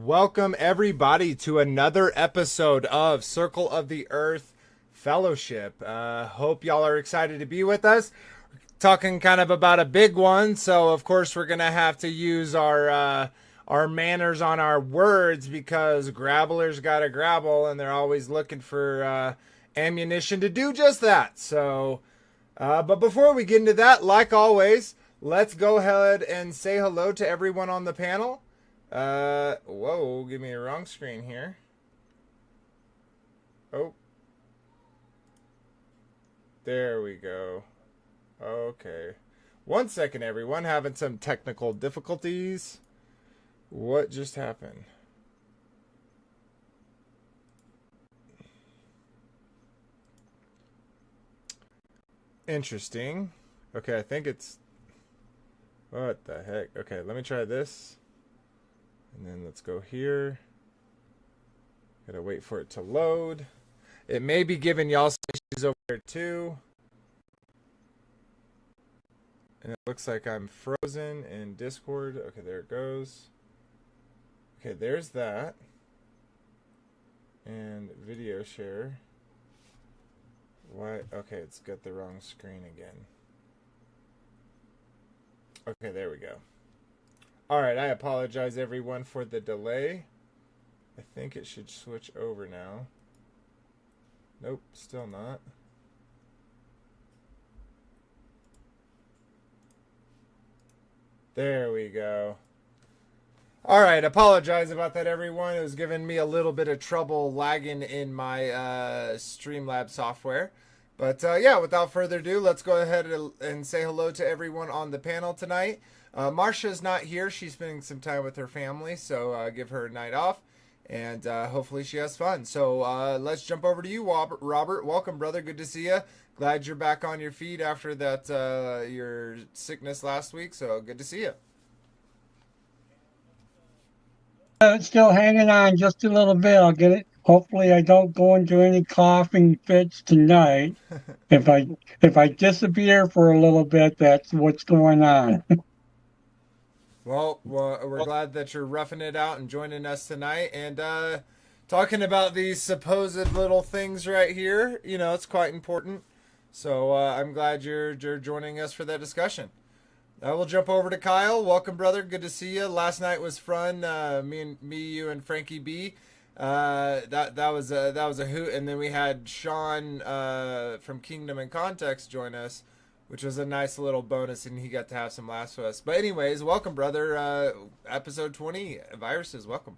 Welcome, everybody, to another episode of Circle of the Earth Fellowship. Hope y'all are excited to be with us. Talking kind of about a big one, so of course we're gonna have to use our manners on our words because grabblers gotta grabble, and they're always looking for ammunition to do just that. So, but before we get into that, like always, let's go ahead and say hello to everyone on the panel. Whoa, give me a wrong screen here. Oh. There we go. Okay. 1 second, everyone. Having some technical difficulties. What just happened? Interesting. Okay, I think it's... What the heck? Okay, let me try this. And then let's go here. Gotta wait for it to load. It may be giving y'all some issues over here too. And it looks like I'm frozen in Discord. Okay, there it goes. Okay, there's that. And video share. Why? Okay, it's got the wrong screen again. Okay, there we go. Alright, I apologize everyone for the delay. I think it should switch over now. Nope, still not. There we go. Alright, apologize about that everyone. It was giving me a little bit of trouble lagging in my Streamlabs software. But yeah, without further ado, let's go ahead and say hello to everyone on the panel tonight. Marsha's not here. She's spending some time with her family, so give her a night off, and hopefully she has fun. So let's jump over to you, Robert. Welcome, brother. Good to see you. Glad you're back on your feet after that your sickness last week, so good to see you. Still hanging on just a little bit. I'll get it. Hopefully, I don't go into any coughing fits tonight. If I disappear for a little bit, that's what's going on. Well, we're glad that you're roughing it out and joining us tonight and talking about these supposed little things right here. You know, it's quite important. So I'm glad you're joining us for that discussion. I will jump over to Kyle. Welcome, brother. Good to see you. Last night was fun. You, and Frankie B. That was a hoot. And then we had Sean from Kingdom and Context join us, which was a nice little bonus, and he got to have some laughs with us. But anyways, welcome, brother. Episode 20, Viruses, welcome.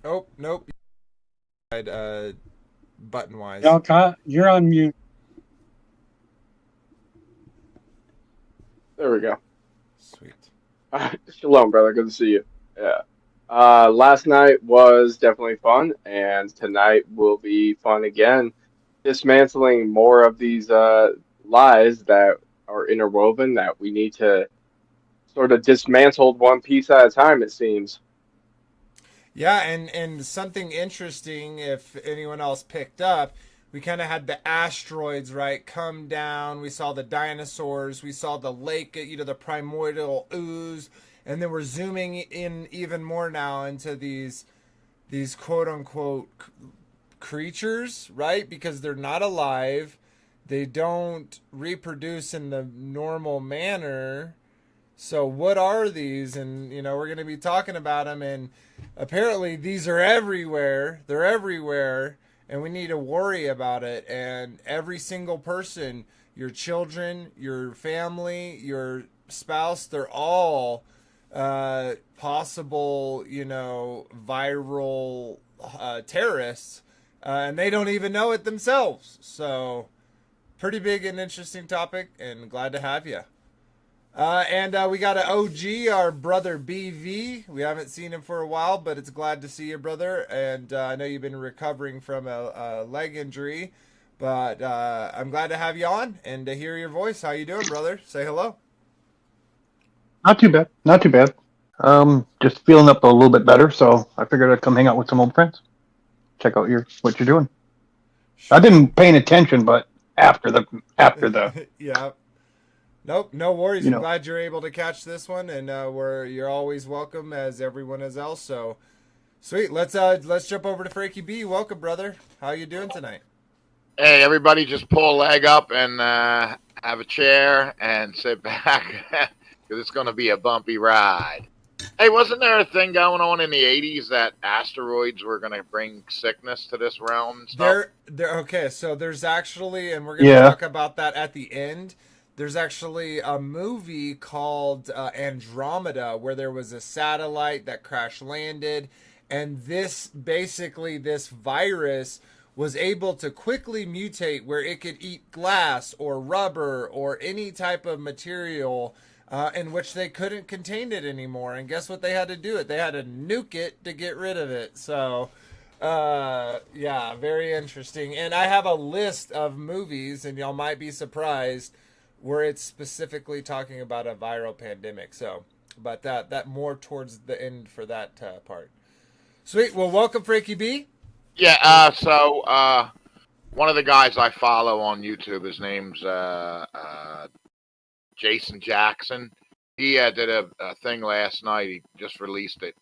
Oh, nope. Button-wise. No, Kyle, you're on mute. There we go. Sweet. Shalom, brother. Good to see you. Yeah. Last night was definitely fun, and tonight will be fun again. Dismantling more of these lies that are interwoven that we need to sort of dismantle one piece at a time, it seems. Yeah, and something interesting, if anyone else picked up, we kind of had the asteroids, right, come down. We saw the dinosaurs. We saw the lake, the primordial ooze. And then we're zooming in even more now into these quote-unquote creatures, right? Because they're not alive. They don't reproduce in the normal manner. So what are these? And, we're going to be talking about them. And apparently these are everywhere. They're everywhere. And we need to worry about it. And every single person, your children, your family, your spouse, they're all possible, viral terrorists. And they don't even know it themselves. So pretty big and interesting topic, and glad to have you. And we got an OG, our brother BV. We haven't seen him for a while, but it's glad to see you, brother. And I know you've been recovering from a leg injury, but I'm glad to have you on and to hear your voice. How you doing, brother? Say hello. Not too bad. Not too bad. Just feeling up a little bit better, so I figured I'd come hang out with some old friends. Check out what you're doing. Sure. I've been paying attention, but after the yeah. Nope, no worries. You I'm know. glad you're able to catch this one, and you're always welcome as everyone is else. So sweet. Let's jump over to Frankie B. Welcome, brother. How you doing tonight? Hey, everybody, just pull a leg up and have a chair and sit back because it's going to be a bumpy ride. Hey, wasn't there a thing going on in the 80s that asteroids were going to bring sickness to this realm and stuff? There. Okay, so there's actually, and we're gonna Yeah. talk about that at the end. There's actually a movie called Andromeda where there was a satellite that crash landed, and this virus was able to quickly mutate where it could eat glass or rubber or any type of material in which they couldn't contain it anymore. And guess what they had to do? They had to nuke it to get rid of it. So, yeah, very interesting. And I have a list of movies, and y'all might be surprised, where it's specifically talking about a viral pandemic. So, but that more towards the end for that part. Sweet. Well, welcome, Frankie B. Yeah, so one of the guys I follow on YouTube, his name's Jason Jackson. He did a thing last night. He just released it.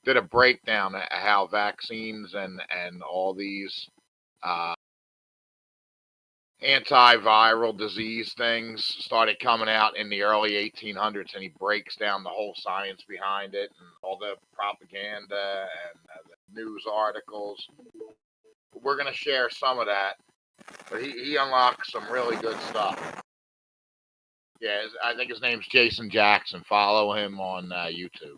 Did a breakdown of how vaccines and all these antiviral disease things started coming out in the early 1800s, and he breaks down the whole science behind it and all the propaganda and the news articles. We're going to share some of that, but he unlocks some really good stuff. Yeah, I think his name's Jason Jackson. Follow him on YouTube.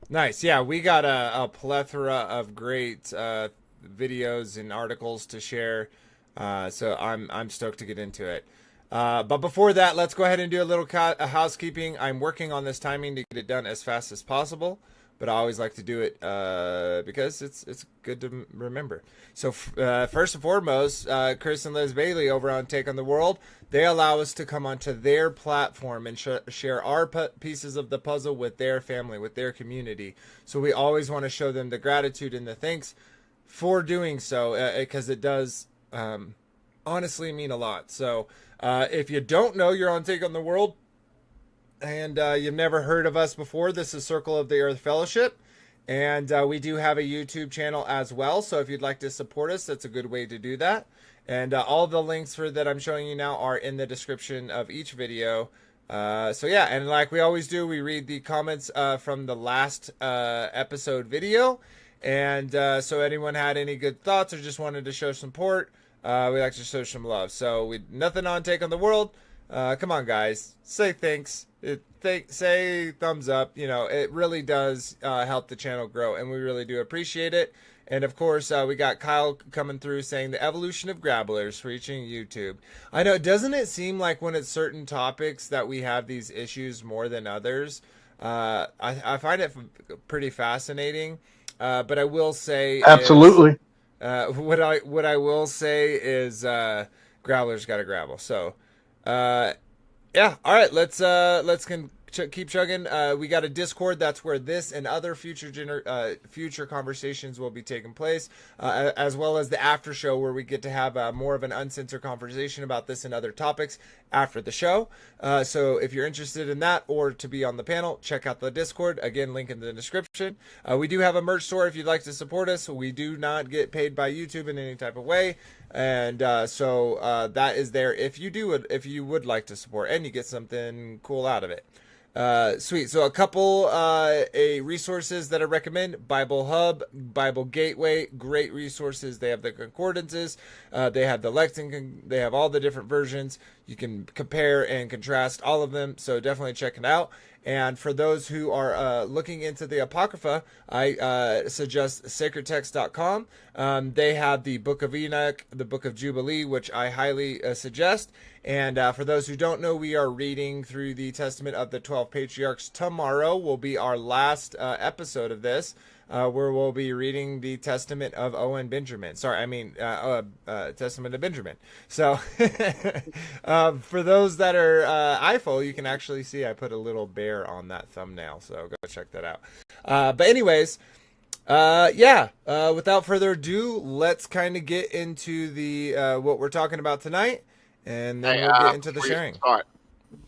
Nice. Yeah, we got a plethora of great videos and articles to share. So I'm stoked to get into it. But before that, let's go ahead and do a little housekeeping. I'm working on this timing to get it done as fast as possible, but I always like to do it because it's good to remember. So first and foremost, Chris and Liz Bailey over on Take on the World, they allow us to come onto their platform and share our pieces of the puzzle with their family, with their community. So we always want to show them the gratitude and the thanks for doing so, because it does honestly mean a lot. So if you don't know, you're on Take on the World and you've never heard of us before, this is Circle of the Earth Fellowship, and we do have a YouTube channel as well. So if you'd like to support us, that's a good way to do that. And all the links that I'm showing you now are in the description of each video. So yeah, and like we always do, we read the comments from the last episode video. And so anyone had any good thoughts or just wanted to show support, we like to show some love. So nothing on Take on the World. Come on, guys, say thanks. Say thumbs up. You know, it really does help the channel grow, and we really do appreciate it. And of course, we got Kyle coming through saying the evolution of grabblers reaching YouTube. I know, doesn't it seem like when it's certain topics that we have these issues more than others? I find it pretty fascinating. But I will say, Absolutely. What I will say is, growlers got to grabble. So, yeah. All right. Let's keep chugging. We got a Discord. That's where this and other future conversations will be taking place, as well as the after show where we get to have more of an uncensored conversation about this and other topics after the show. So if you're interested in that or to be on the panel, check out the Discord. Again, link in the description. We do have a merch store if you'd like to support us. We do not get paid by YouTube in any type of way. And so that is there if you would like to support and you get something cool out of it. Sweet. So a couple resources that I recommend: Bible Hub, Bible Gateway, great resources. They have the concordances, they have the lexicon, they have all the different versions. You can compare and contrast all of them. So definitely check it out. And for those who are looking into the Apocrypha, I suggest sacredtext.com. They have the Book of Enoch, the Book of Jubilee, which I highly suggest. And for those who don't know, we are reading through the Testament of the 12 Patriarchs. Tomorrow will be our last episode of this, where we'll be reading the Testament of Owen Benjamin. Testament of Benjamin. So for those that are iPhone, you can actually see I put a little bear on that thumbnail. So go check that out. But anyways, without further ado, let's kind of get into the what we're talking about tonight. And then we'll get into the sharing.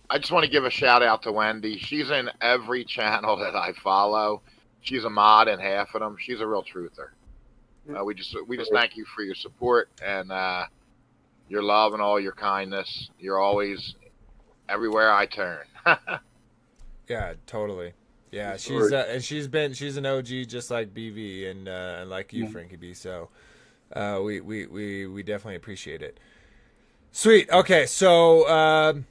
I just want to give a shout out to Wendy. She's in every channel that I follow. She's a mod in half of them. She's a real truther. We just thank you for your support and your love and all your kindness. You're always everywhere I turn. Yeah, totally. Yeah, she's an OG just like BV and like you, Frankie B. So we definitely appreciate it. Sweet. Okay, so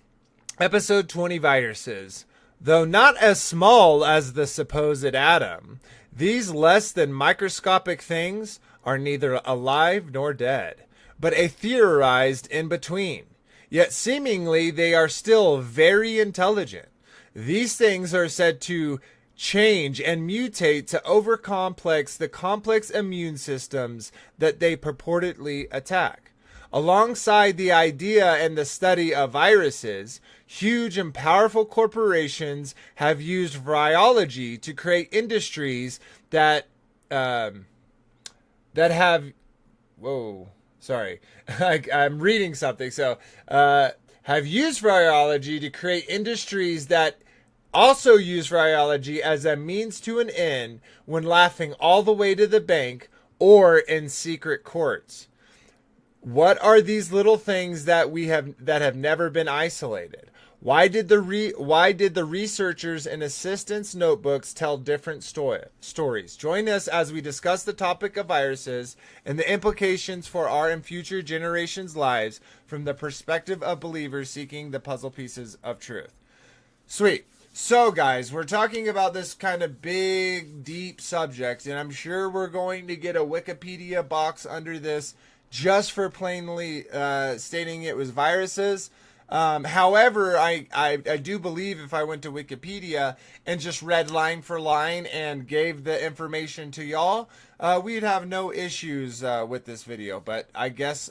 episode 20, viruses. Though not as small as the supposed atom, these less than microscopic things are neither alive nor dead, but a theorized in between. Yet seemingly they are still very intelligent. These things are said to change and mutate to overcomplex the complex immune systems that they purportedly attack. Alongside the idea and the study of viruses, huge and powerful corporations have used virology to create industries that have. Whoa, sorry, I'm reading something. So, have used virology to create industries that also use virology as a means to an end when laughing all the way to the bank or in secret courts. What are these little things that have never been isolated? Why did the researchers and assistants' notebooks tell different stories? Join us as we discuss the topic of viruses and the implications for our and future generations' lives from the perspective of believers seeking the puzzle pieces of truth. Sweet. So, guys, we're talking about this kind of big, deep subject, and I'm sure we're going to get a Wikipedia box under this just for plainly stating it was viruses. However, I do believe if I went to Wikipedia and just read line for line and gave the information to y'all, we'd have no issues with this video. But I guess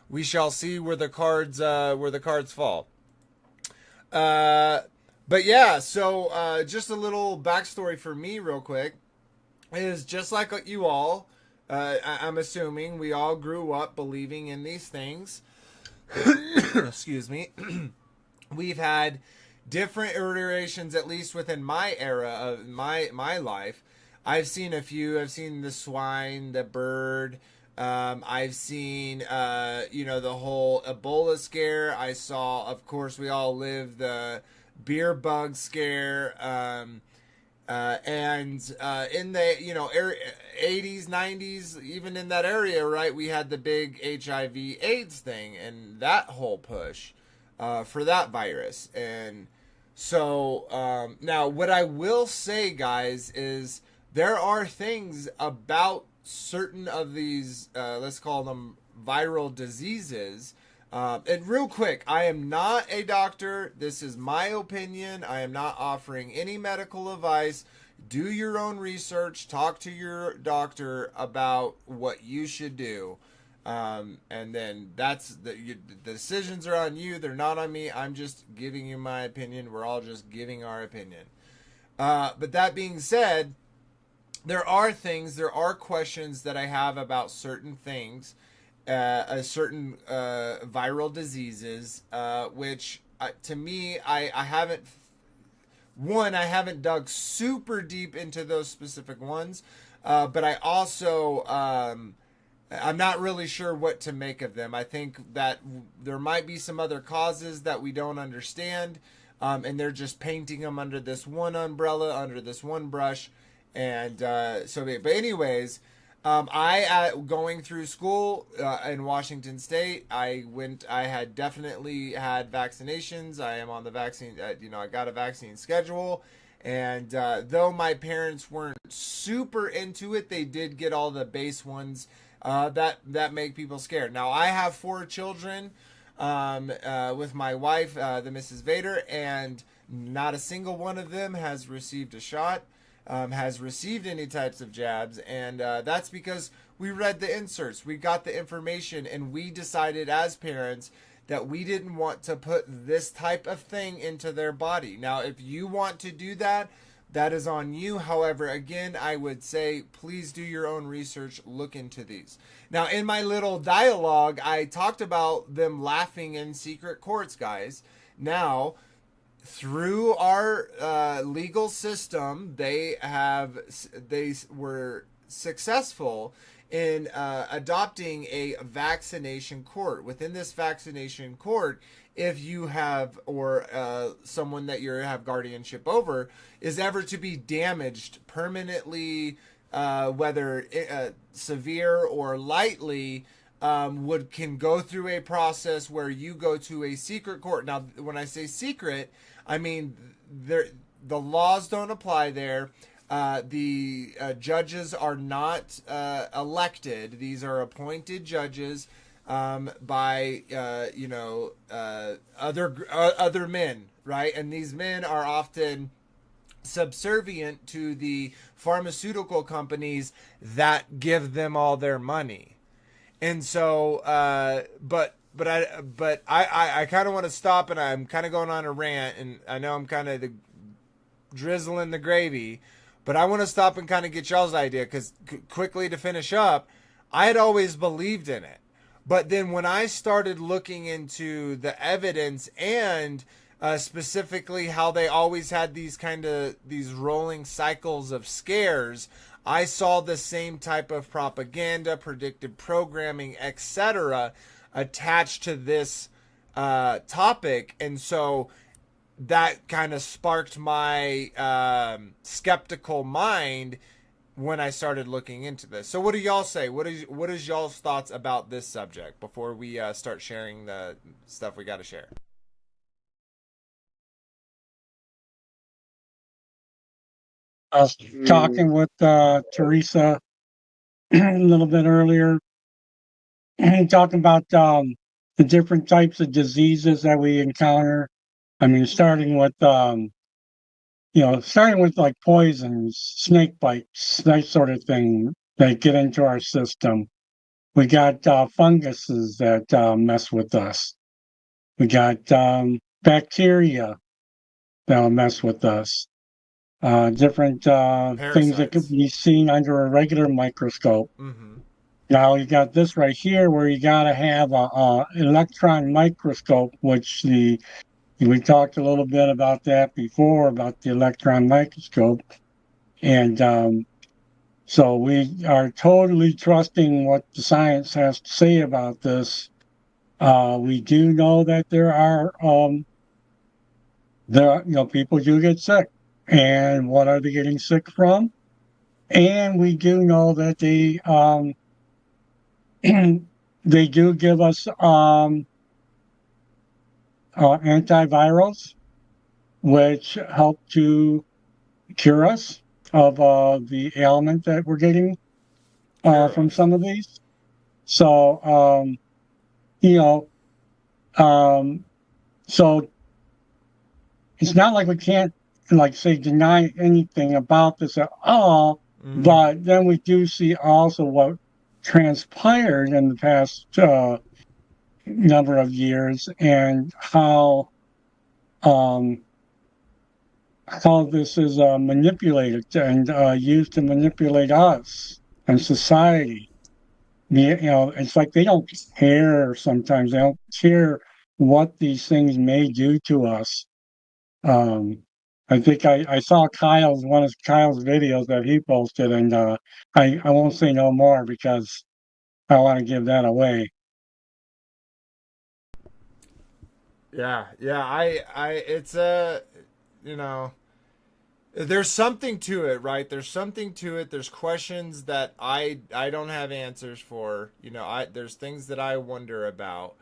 we shall see where the cards fall. But yeah, so just a little backstory for me, real quick, is just like you all. I'm assuming we all grew up believing in these things. Excuse me. We've had different iterations, at least within my era of my life. I've seen a few. I've seen the swine, the bird. I've seen, the whole Ebola scare. I saw, of course, we all lived the beer bug scare. And in the 80s, 90s, even in that area, right, we had the big HIV/AIDS thing and that whole push for that virus. And so now what I will say, guys, is there are things about certain of these, let's call them viral diseases. And real quick, I am not a doctor. This is my opinion. I am not offering any medical advice. Do your own research. Talk to your doctor about what you should do. And then the decisions are on you. They're not on me. I'm just giving you my opinion. We're all just giving our opinion. But that being said, there are questions that I have about certain things. Certain viral diseases, which to me, I haven't dug super deep into those specific ones, but I also, I'm not really sure what to make of them. I think that there might be some other causes that we don't understand, and they're just painting them under this one umbrella, under this one brush, and but anyways, going through school in Washington State, I had definitely had vaccinations. I am on the vaccine, I got a vaccine schedule. And though my parents weren't super into it, they did get all the base ones that make people scared. Now, I have 4 children with my wife, the Mrs. Vader, and not a single one of them has received a shot. Has received any types of jabs, and that's because we read the inserts, we got the information, and we decided as parents that we didn't want to put this type of thing into their body. Now, if you want to do that, that is on you. However, again, I would say please do your own research, look into these. Now, in my little dialogue, I talked about them laughing in secret courts, guys. Now, through our legal system, they were successful in adopting a vaccination court. Within this vaccination court, if you have, or someone that you have guardianship over is ever to be damaged permanently, whether severe or lightly, can go through a process where you go to a secret court. Now, when I say secret, I mean the laws don't apply there. The judges are not elected; these are appointed judges by other men, right? And these men are often subservient to the pharmaceutical companies that give them all their money. And so, but I kind of want to stop, and I'm kind of going on a rant, and I know I'm kind of drizzling the gravy, but I want to stop and kind of get y'all's idea, because quickly to finish up, I had always believed in it. But then when I started looking into the evidence and specifically how they always had these rolling cycles of scares, I saw the same type of propaganda, predictive programming, etc., attached to this topic. And so that kind of sparked my skeptical mind when I started looking into this. So what do y'all say? What is y'all's thoughts about this subject before we start sharing the stuff we got to share? I was talking with Teresa a little bit earlier, talking about the different types of diseases that we encounter. I mean, starting with like poisons, snake bites, that sort of thing that get into our system. We got funguses that mess with us. We got bacteria that'll mess with us. Different things that could Parasites. be seen under a regular microscope. Mm-hmm. Now you got this right here where you got to have a electron microscope, which we talked a little bit about that before, about the electron microscope. And so we are totally trusting what the science has to say about this. We do know that there are people do get sick. And what are they getting sick from? And we do know that they they do give us antivirals, which help to cure us of the ailment that we're getting from some of these. So, you know, so it's not like we can't, like, say, deny anything about this at all. Mm-hmm. But then we do see also what transpired in the past number of years, and how this is manipulated and used to manipulate us and society. It's like they don't care sometimes. They don't care what these things may do to us. I think I saw one of Kyle's videos that he posted, and I won't say no more because I want to give that away. Yeah, it's there's something to it, right? There's something to it. There's questions that I don't have answers for. There's things that I wonder about.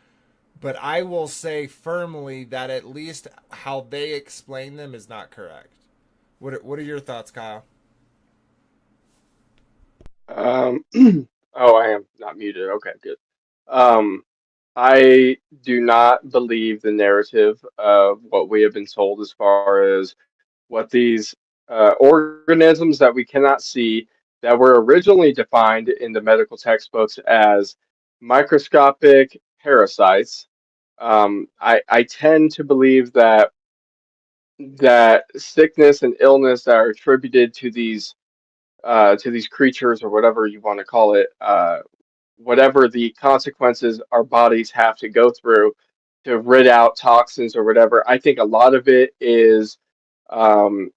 But I will say firmly that at least how they explain them is not correct. What are your thoughts, Kyle? Oh, I am not muted. Okay, good. I do not believe the narrative of what we have been told as far as what these organisms that we cannot see, that were originally defined in the medical textbooks as microscopic parasites. I tend to believe that sickness and illness that are attributed to these creatures, or whatever you want to call it, whatever the consequences our bodies have to go through, rid out toxins or whatever. I think a lot of it is um,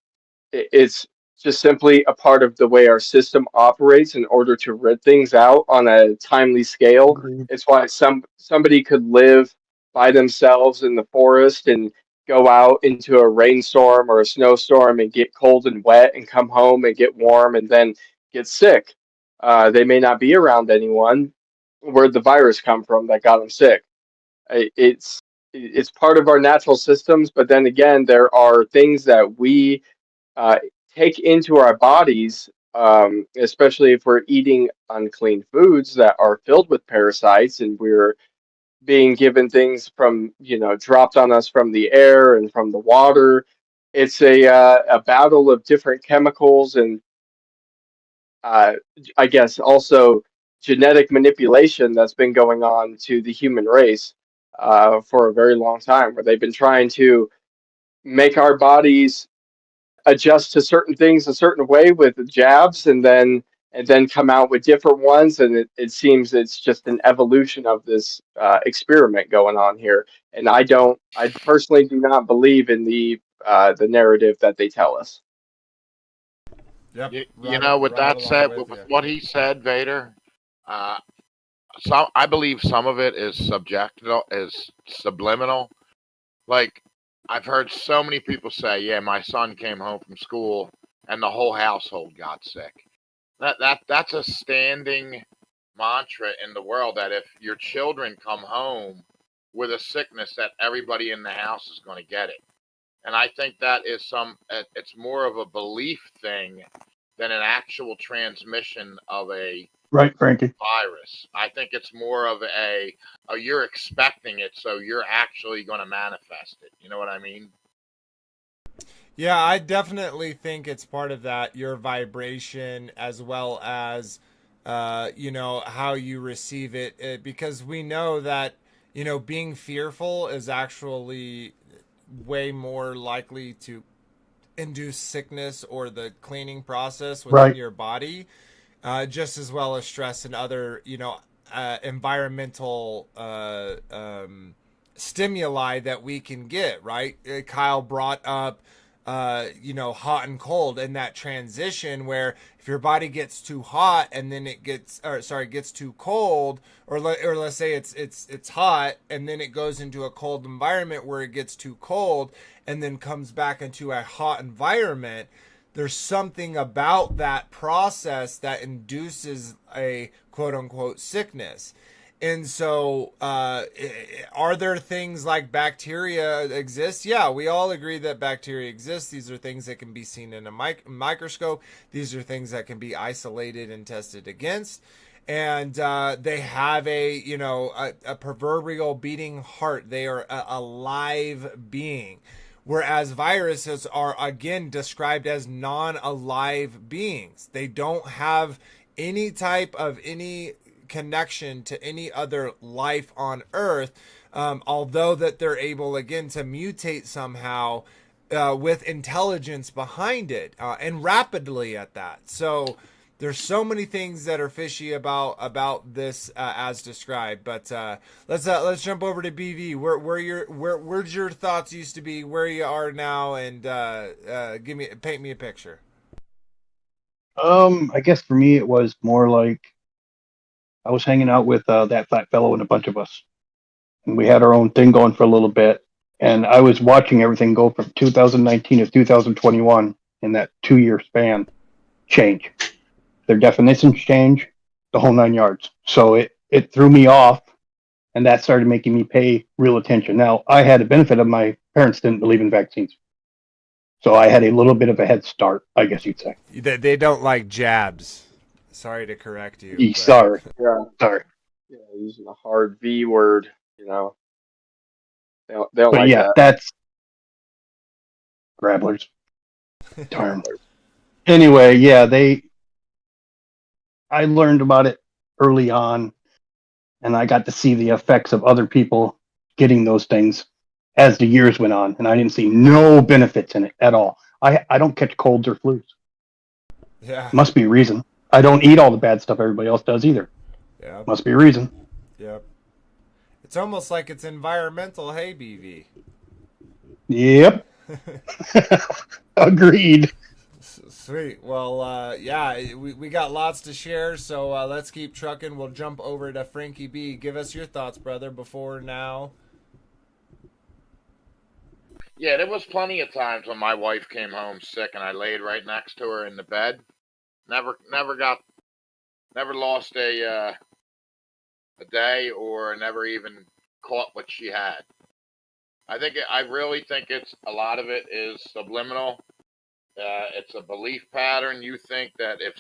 it's just simply a part of the way our system operates in order to rid things out on a timely scale. Agreed. It's why somebody could live by themselves in the forest and go out into a rainstorm or a snowstorm and get cold and wet and come home and get warm and then get sick. They may not be around anyone. Where'd the virus come from that got them sick? It's part of our natural systems, but then again, there are things that we uh, take into our bodies, especially if we're eating unclean foods that are filled with parasites, and we're being given things from, dropped on us from the air and from the water. It's a battle of different chemicals and uh, I guess also genetic manipulation that's been going on to the human race for a very long time, where they've been trying to make our bodies adjust to certain things a certain way with jabs, and then come out with different ones, and it seems it's just an evolution of this experiment going on here. And I personally do not believe in the narrative that they tell us. Yep. You know, with Right that along said, with with you. what he said, Vader, uh, I believe some of it is subjective, is subliminal. Like, I've heard so many people say, "Yeah, my son came home from school and the whole household got sick." That's a standing mantra in the world, that if your children come home with a sickness, that everybody in the house is going to get it. And I think that is it's more of a belief thing than an actual transmission of a Right, Frankie. virus. I think it's more of oh, you're expecting it, so you're actually going to manifest it. You know what I mean? Yeah, I definitely think it's part of that, your vibration, as well as, how you receive it, because we know that, being fearful is actually way more likely to induce sickness or the cleaning process within Right. your body, just as well as stress and other, environmental stimuli that we can get, right? Kyle brought up, hot and cold, and that transition where if your body gets too hot and then gets too cold, or let's say it's hot and then it goes into a cold environment where it gets too cold and then comes back into a hot environment. There's something about that process that induces a quote unquote sickness. And so, are there things like bacteria exist? Yeah, we all agree that bacteria exist. These are things that can be seen in a microscope. These are things that can be isolated and tested against. And they have a proverbial beating heart. They are a live being. Whereas viruses are, again, described as non-alive beings. They don't have any type of any connection to any other life on Earth, although that they're able, again, to mutate somehow with intelligence behind it, and rapidly at that. So there's so many things that are fishy about this, as described. But let's jump over to BV. Where's your thoughts used to be, where you are now, and paint me a picture. I guess for me it was more like I was hanging out with that fat fellow and a bunch of us, and we had our own thing going for a little bit. And I was watching everything go from 2019 to 2021 in that 2 year span change. Their definitions change, the whole 9 yards. So it threw me off, and that started making me pay real attention. Now, I had the benefit of my parents didn't believe in vaccines. So I had a little bit of a head start, I guess you'd say. They don't like jabs. Sorry to correct you. But... Sorry. Yeah, Sorry. yeah, using a hard V word, they don't But like yeah, that. that's grabblers. Darn. Anyway, yeah, I learned about it early on, and I got to see the effects of other people getting those things as the years went on, and I didn't see no benefits in it at all. I don't catch colds or flus. Yeah. Must be a reason. I don't eat all the bad stuff everybody else does either. Yeah. Must be a reason. Yep. It's almost like it's environmental. Hey, BV. Yep. Agreed. Sweet. Well, yeah, we got lots to share, so let's keep trucking. We'll jump over to Frankie B. Give us your thoughts, brother, before now. Yeah, there was plenty of times when my wife came home sick and I laid right next to her in the bed. Never lost a day or never even caught what she had. I really think it's a lot of it is subliminal. It's a belief pattern. You think that if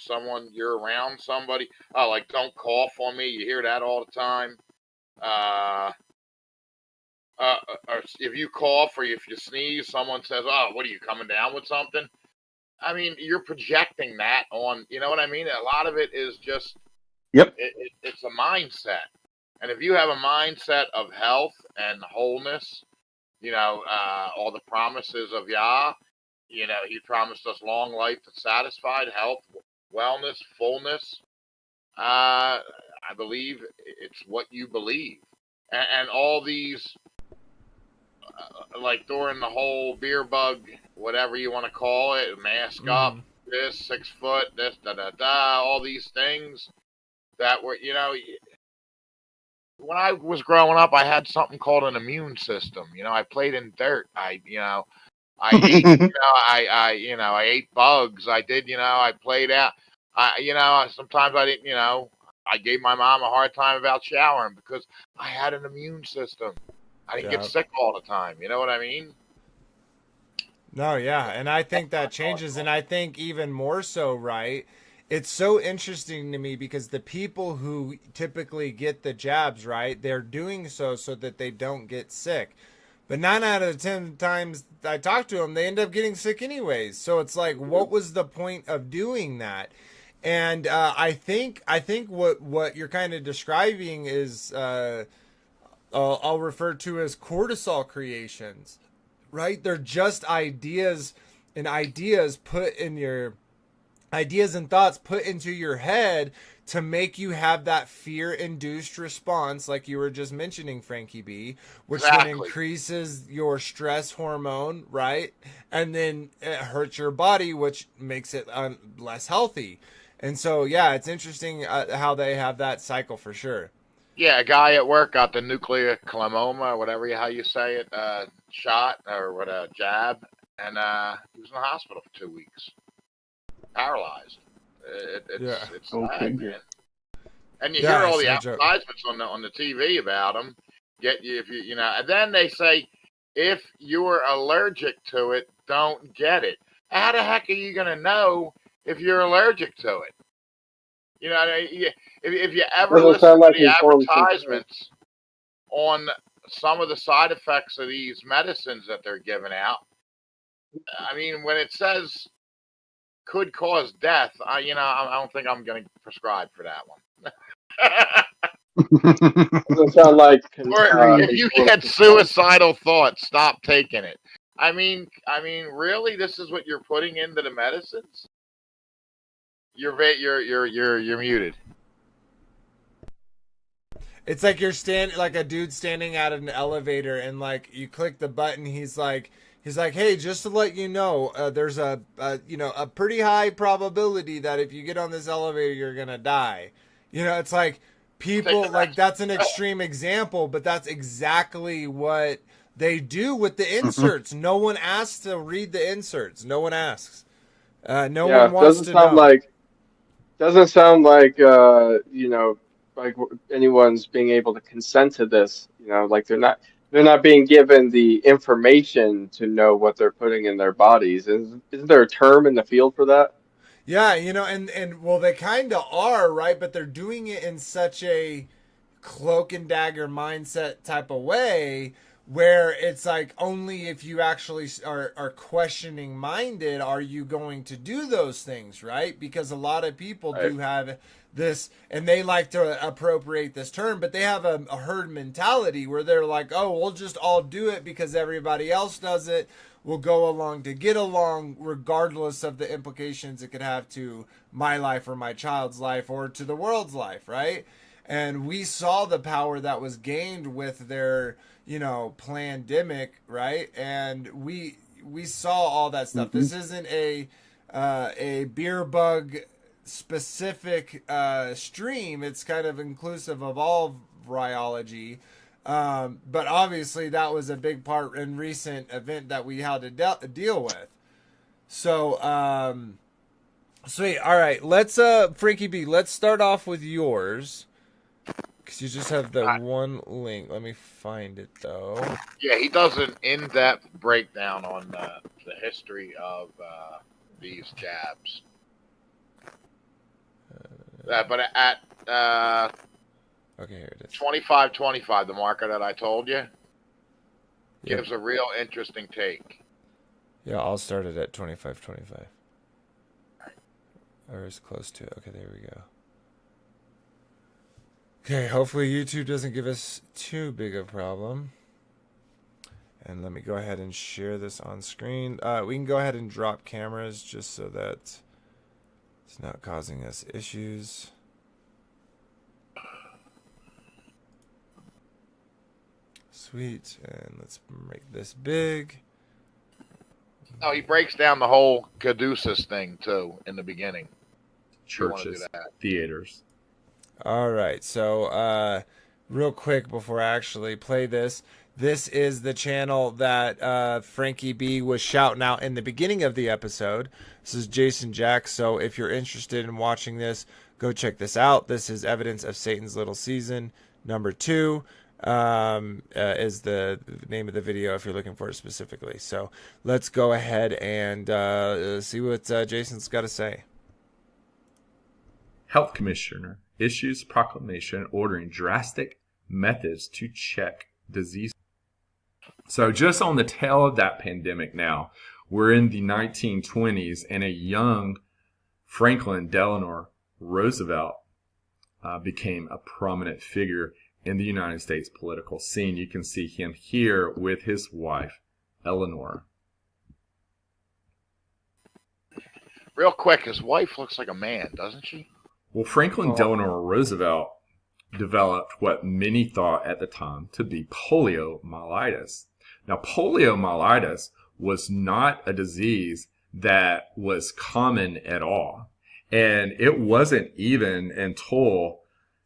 you're around somebody, oh, like don't cough on me. You hear that all the time. Or if you cough or if you sneeze, someone says, "Oh, what are you coming down with something?" I mean, you're projecting that on. You know what I mean? A lot of it is just. Yep. It's a mindset, and if you have a mindset of health and wholeness, all the promises of Yah. He promised us long life and satisfied, health, wellness, fullness. I believe it's what you believe. And all these, like during the whole beer bug, whatever you want to call it, mask up, this, 6 foot, this, all these things that were, when I was growing up, I had something called an immune system. I played in dirt. I ate, I ate bugs. I did, I played out. Sometimes I didn't, I gave my mom a hard time about showering because I had an immune system. I didn't get sick all the time. You know what I mean? No, yeah. And I think that changes. And I think even more so, right? It's so interesting to me because the people who typically get the jabs, right, they're doing so that they don't get sick. But 9 out of 10 times I talk to them, they end up getting sick anyways. So it's like, what was the point of doing that? And I think what you're kind of describing is I'll refer to as cortisol creations, right? They're just ideas and thoughts put into your head to make you have that fear-induced response, like you were just mentioning, Frankie B, which then increases your stress hormone, right? And then it hurts your body, which makes it less healthy. And so, yeah, it's interesting how they have that cycle for sure. Yeah, a guy at work got the nuclear coloma, whatever how you say it, shot or what a jab, and he was in the hospital for 2 weeks, paralyzed. It's sad, man. And you hear all the advertisements on the TV about them. Get you if you and then they say if you're allergic to it, don't get it. How the heck are you gonna know if you're allergic to it? If you ever listen to the advertisements on some of the side effects of these medicines that they're giving out, I mean, when it says could cause death, I don't think I'm going to prescribe for that one. Doesn't sound like. Or if you get suicidal thoughts, stop taking it. I mean, really, this is what you're putting into the medicines? You're muted. It's like you're like a dude standing at an elevator, and like you click the button. He's like, hey, just to let you know, there's a pretty high probability that if you get on this elevator, you're gonna die. It's like people like that's an extreme example, but that's exactly what they do with the inserts. No one asks to read the inserts. No one asks. No one wants to know. Doesn't sound like like anyone's being able to consent to this. Like they're not being given the information to know what they're putting in their bodies. Isn't there a term in the field for that? Yeah, and well, they kind of are, right? But they're doing it in such a cloak and dagger mindset type of way where it's like only if you actually are questioning minded are you going to do those things, right? Because a lot of people do have this, and they like to appropriate this term, but they have a herd mentality where they're like, oh, we'll just all do it because everybody else does it. We'll go along to get along regardless of the implications it could have to my life or my child's life or to the world's life, right? And we saw the power that was gained with their, pandemic, right? And we saw all that stuff. Mm-hmm. This isn't a beer bug specific stream. It's kind of inclusive of all virology. But obviously that was a big part in recent event that we had to deal with. So, sweet. All right. Let's, Frankie B, let's start off with yours. Because you just have the one link. Let me find it, though. Yeah, he does an in-depth breakdown on the history of these jabs. But at okay, here it is. 25.25, the marker that I told you, gives a real interesting take. Yeah, I'll start it at 25.25. Or as close to it. Okay, there we go. Okay, hopefully YouTube doesn't give us too big a problem. And let me go ahead and share this on screen. We can go ahead and drop cameras just so that it's not causing us issues. Sweet, and let's make this big. Oh, he breaks down the whole Caduceus thing, too, in the beginning. Churches, theaters. All right, so real quick before I actually play this, this is the channel that Frankie B was shouting out in the beginning of the episode. This is Jason Jack, so if you're interested in watching this, go check this out. This is Evidence of Satan's Little Season, number 2. Is the name of the video if you're looking for it specifically. So let's go ahead and see what Jason's got to say. Health Commissioner issues proclamation ordering drastic methods to check disease. So just on the tail of that pandemic now, we're in the 1920s, and a young Franklin Delano Roosevelt became a prominent figure in the United States political scene. You can see him here with his wife, Eleanor. Real quick, his wife looks like a man, doesn't she? Well, Franklin Delano Roosevelt developed what many thought at the time to be poliomyelitis. Now, poliomyelitis was not a disease that was common at all. And it wasn't even until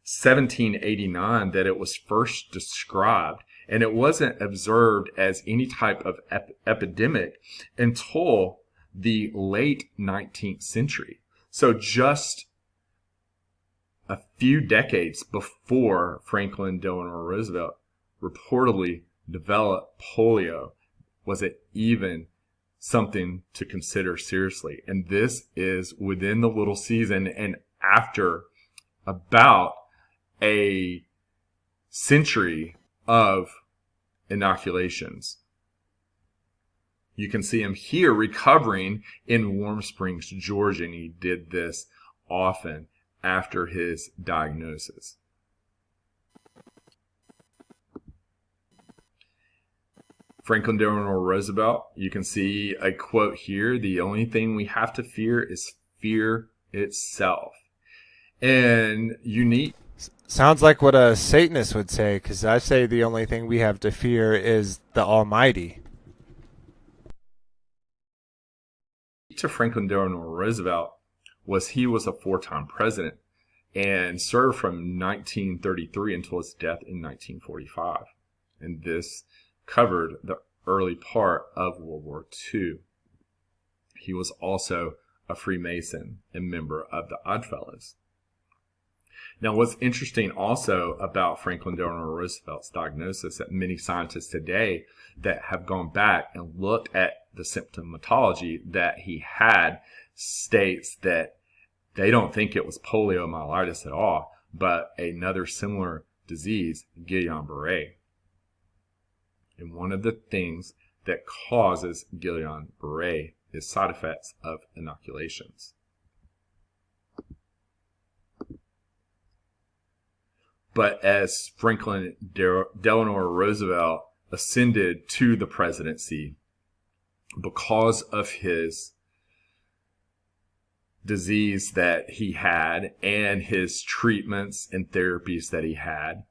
1789 that it was first described, and it wasn't observed as any type of epidemic until the late 19th century. So just a few decades before Franklin Delano Roosevelt reportedly developed polio was it even something to consider seriously. And this is within the little season and after about a century of inoculations. You can see him here recovering in Warm Springs, Georgia, and he did this often after his diagnosis. Franklin Delano Roosevelt, you can see a quote here, "The only thing we have to fear is fear itself." And unique. Sounds like what a Satanist would say, because I say the only thing we have to fear is the Almighty. To Franklin Delano Roosevelt was he was a 4-time president and served from 1933 until his death in 1945. And this covered the early part of World War II. He was also a Freemason and member of the Oddfellows. Now, what's interesting also about Franklin Delano Roosevelt's diagnosis that many scientists today that have gone back and looked at the symptomatology that he had states that they don't think it was poliomyelitis at all, but another similar disease, Guillain-Barré. And one of the things that causes Guillain-Barré is side effects of inoculations. But as Franklin Delano Roosevelt ascended to the presidency, because of his disease that he had and his treatments and therapies that he had,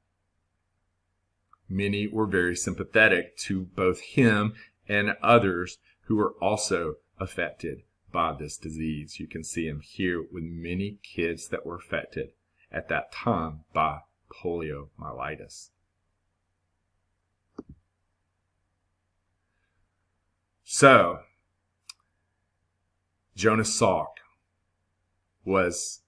many were very sympathetic to both him and others who were also affected by this disease. You can see him here with many kids that were affected at that time by poliomyelitis. So, Jonas Salk was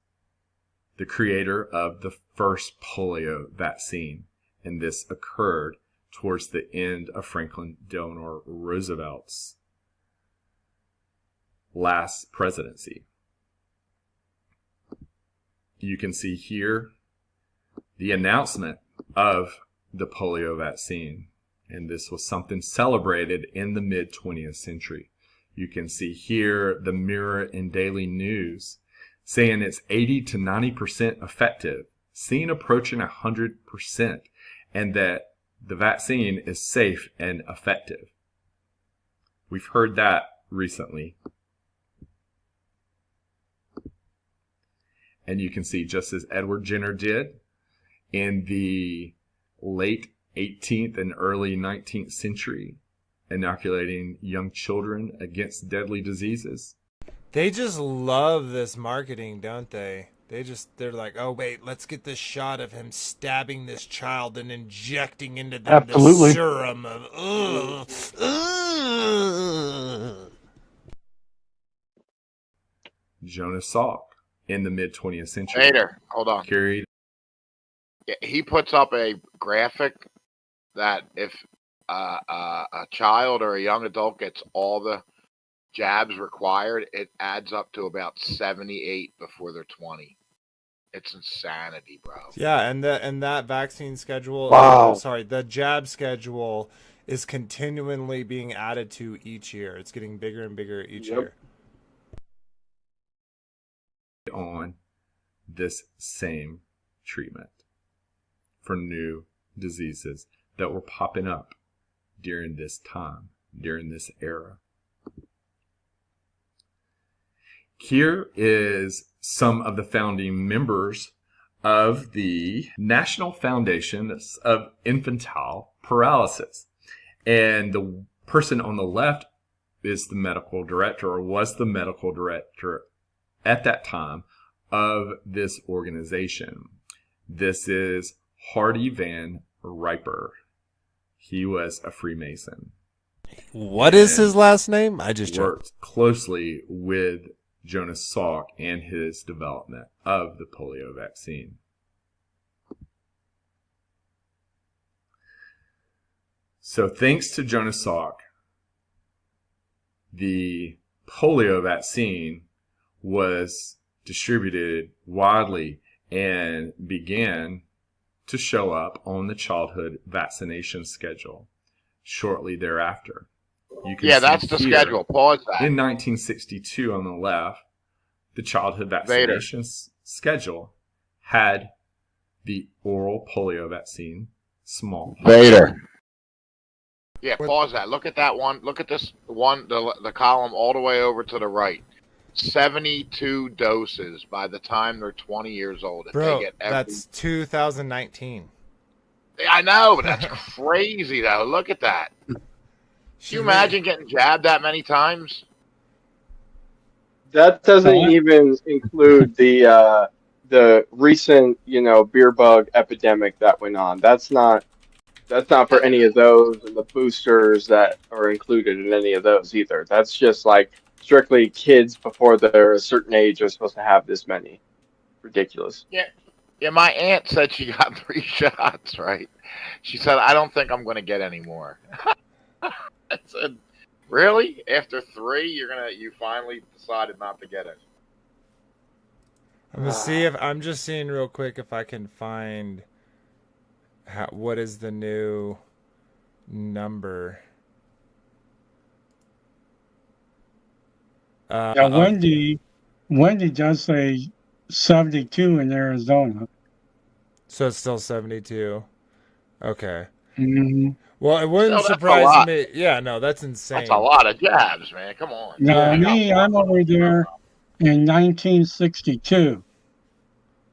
the creator of the first polio vaccine, and this occurred towards the end of Franklin Delano Roosevelt's last presidency. You can see here the announcement of the polio vaccine, and this was something celebrated in the mid-20th century. You can see here the Mirror and Daily News saying it's 80 to 90% effective, seen approaching 100%, and that the vaccine is safe and effective. We've heard that recently. And you can see, just as Edward Jenner did in the late 18th and early 19th century, inoculating young children against deadly diseases. They just love this marketing, don't they? They're like, oh wait, let's get this shot of him stabbing this child and injecting into them Absolutely. the serum of Jonas Salk in the mid 20th century. Later, hold on. Carried. Yeah, he puts up a graphic that if a child or a young adult gets all the jabs required, it adds up to about 78 before they're 20. It's insanity, bro. Yeah, and that vaccine schedule, Wow. the jab schedule is continually being added to each year. It's getting bigger and bigger each year. On this same treatment for new diseases that were popping up during this time, during this era. Here is some of the founding members of the National Foundation of Infantile Paralysis. And the person on the left is the medical director, or was the medical director at that time of this organization. This is Hardy Van Riper. He was a Freemason. What is his last name? I just worked closely with Jonas Salk and his development of the polio vaccine. So thanks to Jonas Salk, the polio vaccine was distributed widely and began to show up on the childhood vaccination schedule shortly thereafter. You can see that's the here, schedule. Pause that. In 1962 on the left, the childhood vaccination schedule had the oral polio vaccine, smallpox. Vader. Yeah, pause that. Look at that one. Look at this one, the column all the way over to the right. 72 doses by the time they're 20 years old. If Bro, they get that's 2019. I know, but that's crazy, though. Look at that. Can you imagine getting jabbed that many times? That doesn't even include the recent, beer bug epidemic that went on. That's not for any of those, and the boosters that are included in any of those either. That's just like strictly kids before they're a certain age are supposed to have this many. Ridiculous. Yeah, my aunt said she got 3 shots, right? She said, I don't think I'm going to get any more. I said, really? After 3, you finally decided not to get it? I'm gonna see if I'm just seeing real quick if I can find what is the new number. Wendy does say 72 in Arizona. So it's still 72. Okay. Mm-hmm. Well, it wouldn't surprise me. Yeah, no, that's insane. That's a lot of jabs, man. Come on. No, I'm over there. in 1962.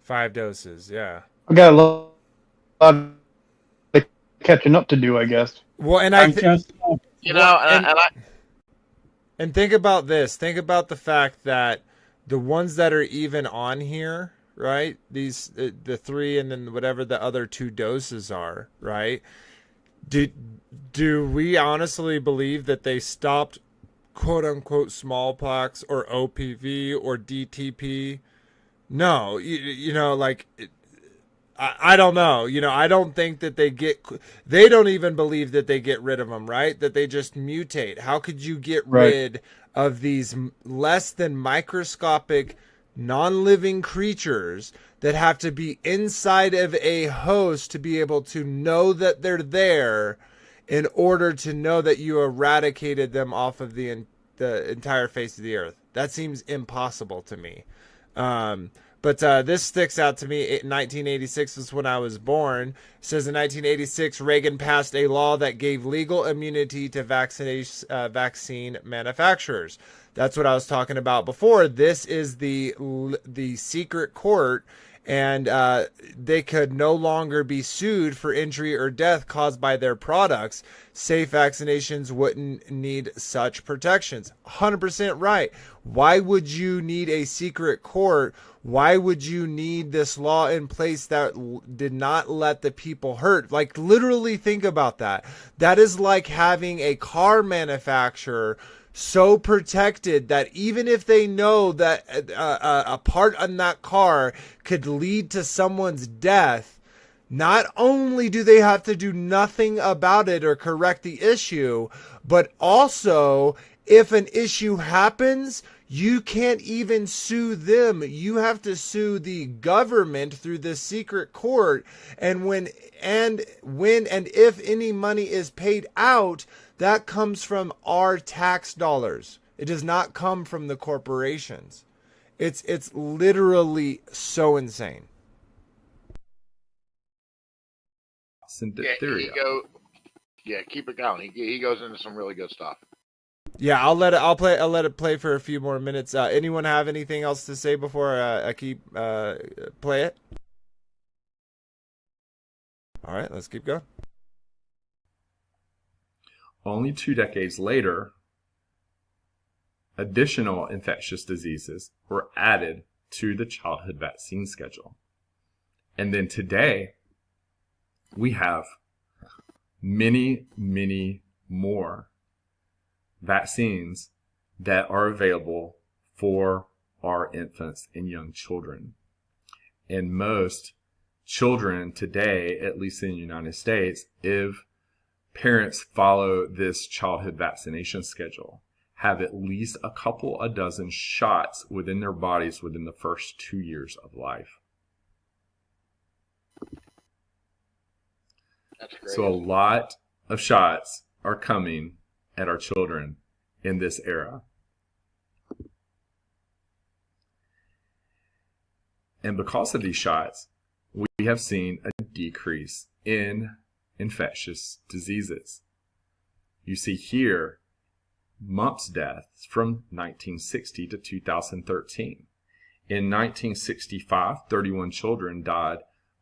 5 doses, yeah. I got a lot of catching up to do, I guess. Well, and I guess You know, well, and think about this. Think about the fact that the ones that are even on here, right? These the 3 and then whatever the other 2 doses are, right? Do we honestly believe that they stopped quote unquote smallpox or OPV or DTP? No, you know, like I don't know. You know, I don't think that they don't even believe that they get rid of them, right? That they just mutate. How could you get rid of these less than microscopic non-living creatures that have to be inside of a host to be able to know that they're there in order to know that you eradicated them off of the entire face of the earth? That seems impossible to me. But this sticks out to me. 1986 is when I was born. It says in 1986, Reagan passed a law that gave legal immunity to vaccine manufacturers. That's what I was talking about before. This is the secret court, and they could no longer be sued for injury or death caused by their products. Safe vaccinations wouldn't need such protections. 100% right. Why would you need a secret court? Why would you need this law in place that did not let the people hurt? Like, literally think about that. That is like having a car manufacturer so protected that even if they know that a part on that car could lead to someone's death, not only do they have to do nothing about it or correct the issue, but also if an issue happens, you can't even sue them. You have to sue the government through this secret court. And when and if any money is paid out, that comes from our tax dollars. It does not come from the corporations. It's literally so insane. Yeah, keep it going. He goes into some really good stuff. Yeah, I'll let it play for a few more minutes. Anyone have anything else to say before I keep play it? All right, let's keep going. Only 2 decades later, additional infectious diseases were added to the childhood vaccine schedule. And then today, we have many, many more vaccines that are available for our infants and young children. And most children today, at least in the United States, if parents follow this childhood vaccination schedule, have at least a couple of dozen shots within their bodies within the first 2 years of life. That's great. So a lot of shots are coming at our children in this era. And because of these shots, we have seen a decrease in infectious diseases. You see here mumps deaths from 1960 to 2013. In 1965, 31 children died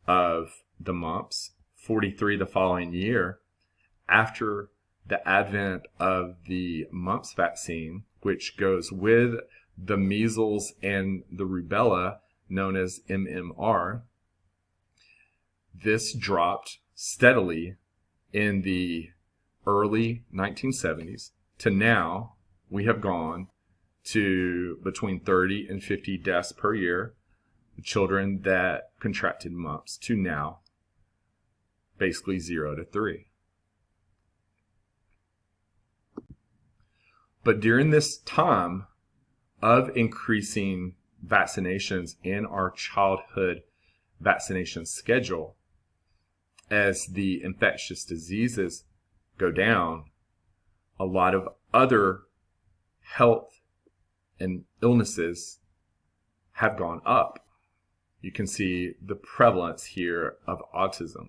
of the mumps, 43 the following year. After the advent of the mumps vaccine, which goes with the measles and the rubella, known as MMR, this dropped steadily in the early 1970s to now we have gone to between 30 and 50 deaths per year, children that contracted mumps, to now basically 0 to 3. But during this time of increasing vaccinations in our childhood vaccination schedule, as the infectious diseases go down, a lot of other health and illnesses have gone up. You can see the prevalence here of autism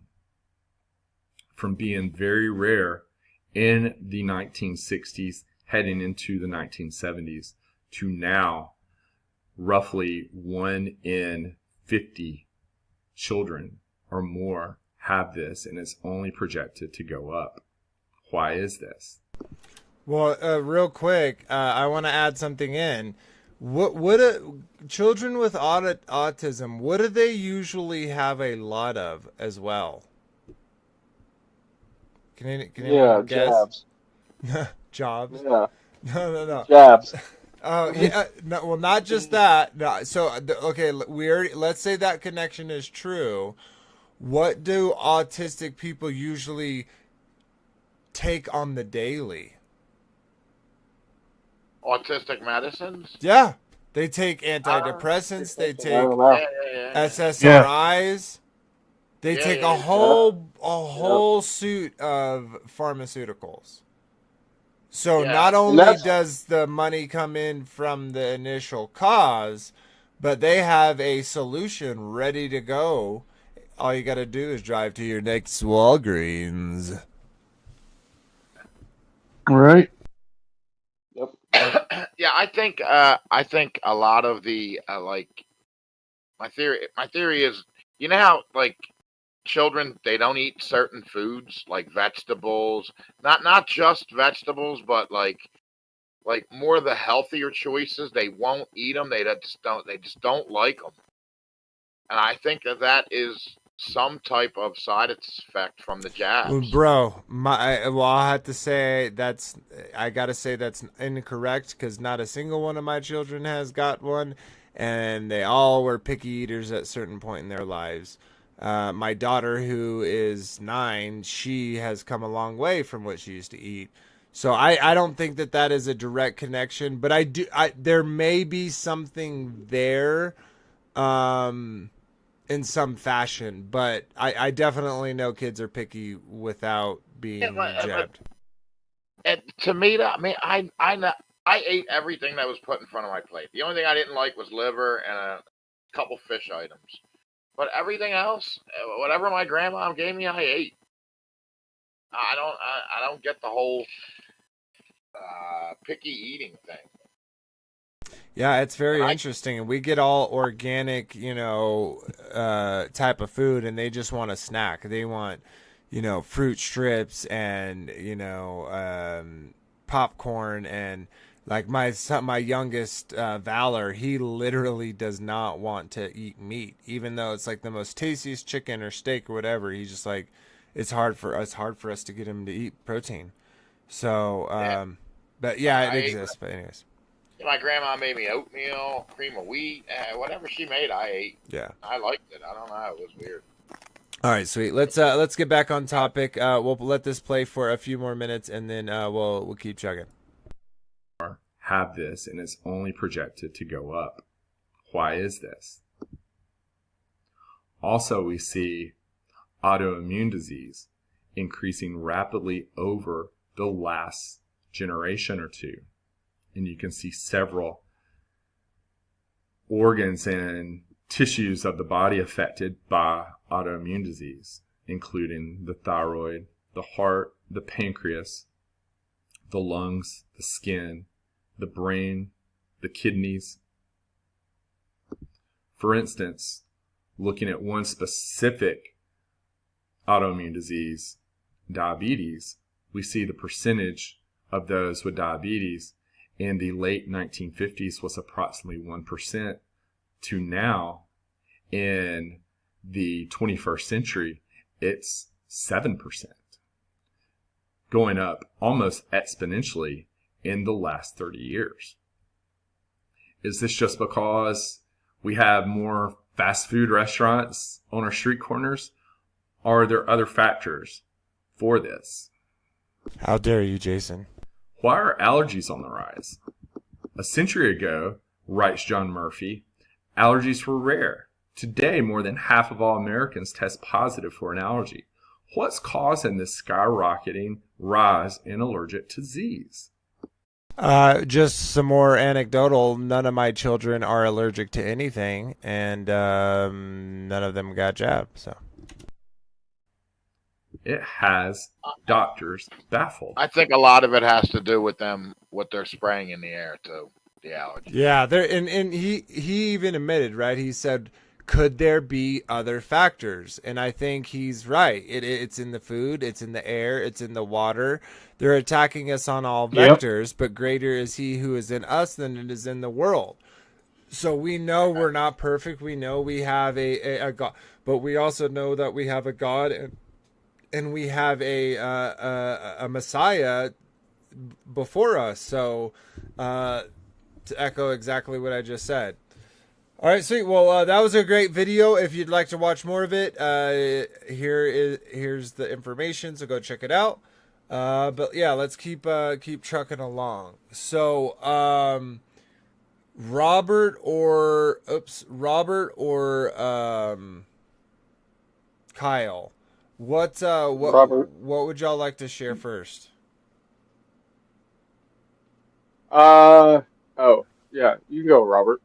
from being very rare in the 1960s heading into the 1970s to now roughly 1 in 50 children or more have this, and it's only projected to go up. Why is this? Well, real quick, I want to add something in. Children with autism, what do they usually have a lot of as well? Can anyone guess? jabs. Jobs? Yeah, No. jabs. Oh yeah, no, well, not just that. No, so okay, let's say that connection is true. What do autistic people usually take on the daily? Autistic medicines? Yeah, they take antidepressants. They I take don't know. Yeah. SSRIs. They Yeah, take yeah, a whole suit of pharmaceuticals. So Yeah. not And only that's does the money come in from the initial cause, but they have a solution ready to go. All you got to do is drive to your next Walgreens. Right. yep. Yeah, I think a lot of the my theory is, you know how like children, they don't eat certain foods like vegetables, not just vegetables, but like more of the healthier choices, they won't eat them. They just don't like them. And I think that is some type of side effect from the Well, jabs. bro, I have to say I gotta say that's incorrect because not a single one of my children has got one, and they all were picky eaters at a certain point in their lives. My daughter, who is 9, she has come a long way from what she used to eat. So I don't think that is a direct connection, but there may be something there. In some fashion, but I definitely know kids are picky without being Yeah, jabbed. and to me, I ate everything that was put in front of my plate. The only thing I didn't like was liver and a couple fish items. But everything else, whatever my grandma gave me, I ate. I don't get the whole picky eating thing. Yeah, it's very And interesting. And we get all organic, type of food, and they just want a snack. They want, fruit strips and, popcorn. And like my youngest, Valor, he literally does not want to eat meat, even though it's like the most tastiest chicken or steak or whatever. He's just like, it's hard for us to get him to eat protein. So, yeah, but yeah, it I exists. But anyways. my grandma made me oatmeal, cream of wheat, whatever she made, I ate. Yeah. I liked it. I don't know, it was weird. All right, sweet. Let's get back on topic. We'll let this play for a few more minutes, and then we'll keep chugging. Have this, and it's only projected to go up. Why is this? Also, we see autoimmune disease increasing rapidly over the last generation or two. And you can see several organs and tissues of the body affected by autoimmune disease, including the thyroid, the heart, the pancreas, the lungs, the skin, the brain, the kidneys. For instance, looking at one specific autoimmune disease, diabetes, we see the percentage of those with diabetes in the late 1950s was approximately 1% to now in the 21st century, it's 7%, going up almost exponentially in the last 30 years. Is this just because we have more fast food restaurants on our street corners? Or are there other factors for this? How dare you, Jason? Why are allergies on the rise? A century ago, writes John Murphy, allergies were rare. Today, more than half of all Americans test positive for an allergy. What's causing this skyrocketing rise in allergic disease? Just some more anecdotal. None of my children are allergic to anything, and none of them got jabbed. So It has doctors baffled. I think a lot of it has to do with them, what they're spraying in the air too. the allergy. Yeah, there and he even admitted, right? He said, could there be other factors? And I think he's right. It's in the food, it's in the air, it's in the water. They're attacking us on all vectors, but greater is he who is in us than it is in the world. So we know we're not perfect. We know we have a God, but we also know that we have a God and we have a Messiah before us. So to echo exactly what I just said. All right, sweet. Well, that was a great video. If you'd like to watch more of it, here's the information. So go check it out. But yeah, let's keep trucking along. So Robert or Kyle, Robert. what would y'all like to share first? Oh, yeah, you can go, Robert.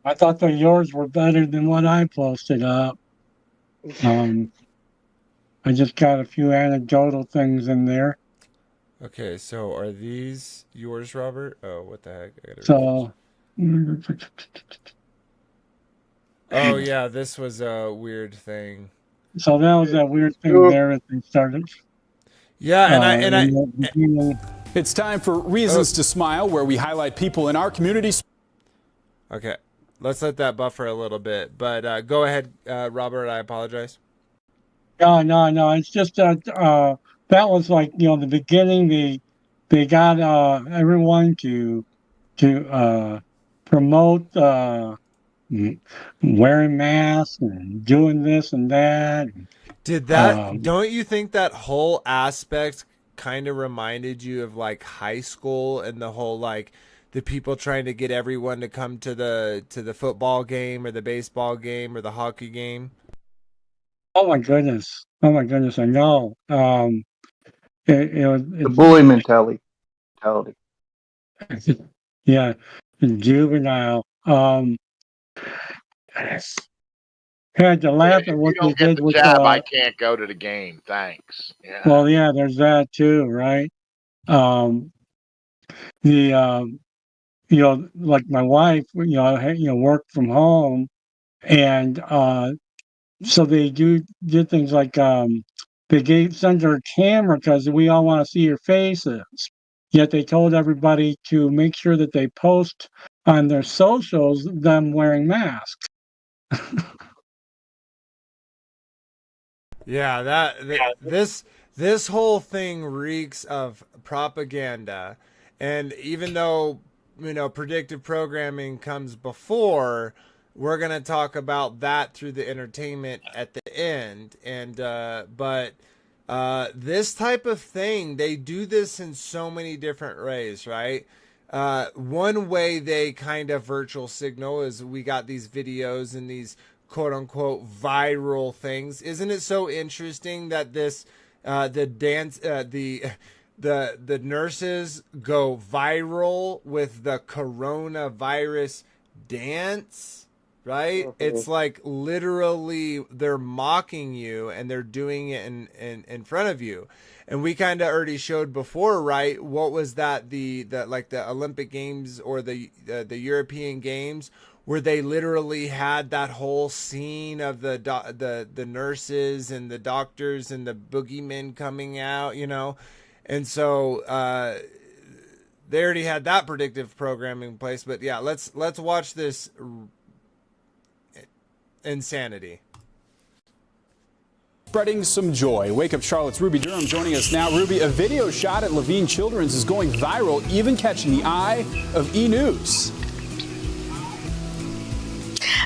I thought that yours were better than what I posted up. I just got a few anecdotal things in there. Okay, so are these yours, Robert? Oh, what the heck? I gotta So, oh yeah, this was a weird thing. so that was that weird thing there that they started. Yeah, It's time for Reasons to Smile, where we highlight people in our community. Okay, let's let that buffer a little bit. But go ahead, Robert. I apologize. No. It's just that that was like, you know, the beginning. They got everyone to promote wearing masks and doing this and that. Did that? Don't you think that whole aspect kind of reminded you of like high school and the whole like the people trying to get everyone to come to the football game or the baseball game or the hockey game? Oh my goodness! I know. It was The bully mentality. yeah, juvenile. Had to laugh at what If you they don't get did the with jab, I can't go to the game. Thanks. Yeah. well, yeah, there's that too, right? You know, like my wife, work from home, and so they did things like they send her a camera because we all want to see your faces. Yet they told everybody to make sure that they post on their socials them wearing masks. Yeah, this whole thing reeks of propaganda, and even though predictive programming comes before, we're gonna talk about that through the entertainment at the end. And but this type of thing, they do this in so many different ways, right? One way they kind of virtual signal is we got these videos and these quote unquote viral things. Isn't it so interesting that this the nurses go viral with the coronavirus dance, right? Mhm. It's like literally they're mocking you and they're doing it in front of you. And we kind of already showed before, right? What was that? The like the Olympic Games or the European Games, where they literally had that whole scene of the nurses and the doctors and the boogeymen coming out, and so they already had that predictive programming in place. But yeah, let's watch this insanity. Spreading some joy. Wake Up Charlotte's Ruby Durham joining us now. Ruby, a video shot at Levine Children's is going viral, even catching the eye of E! News.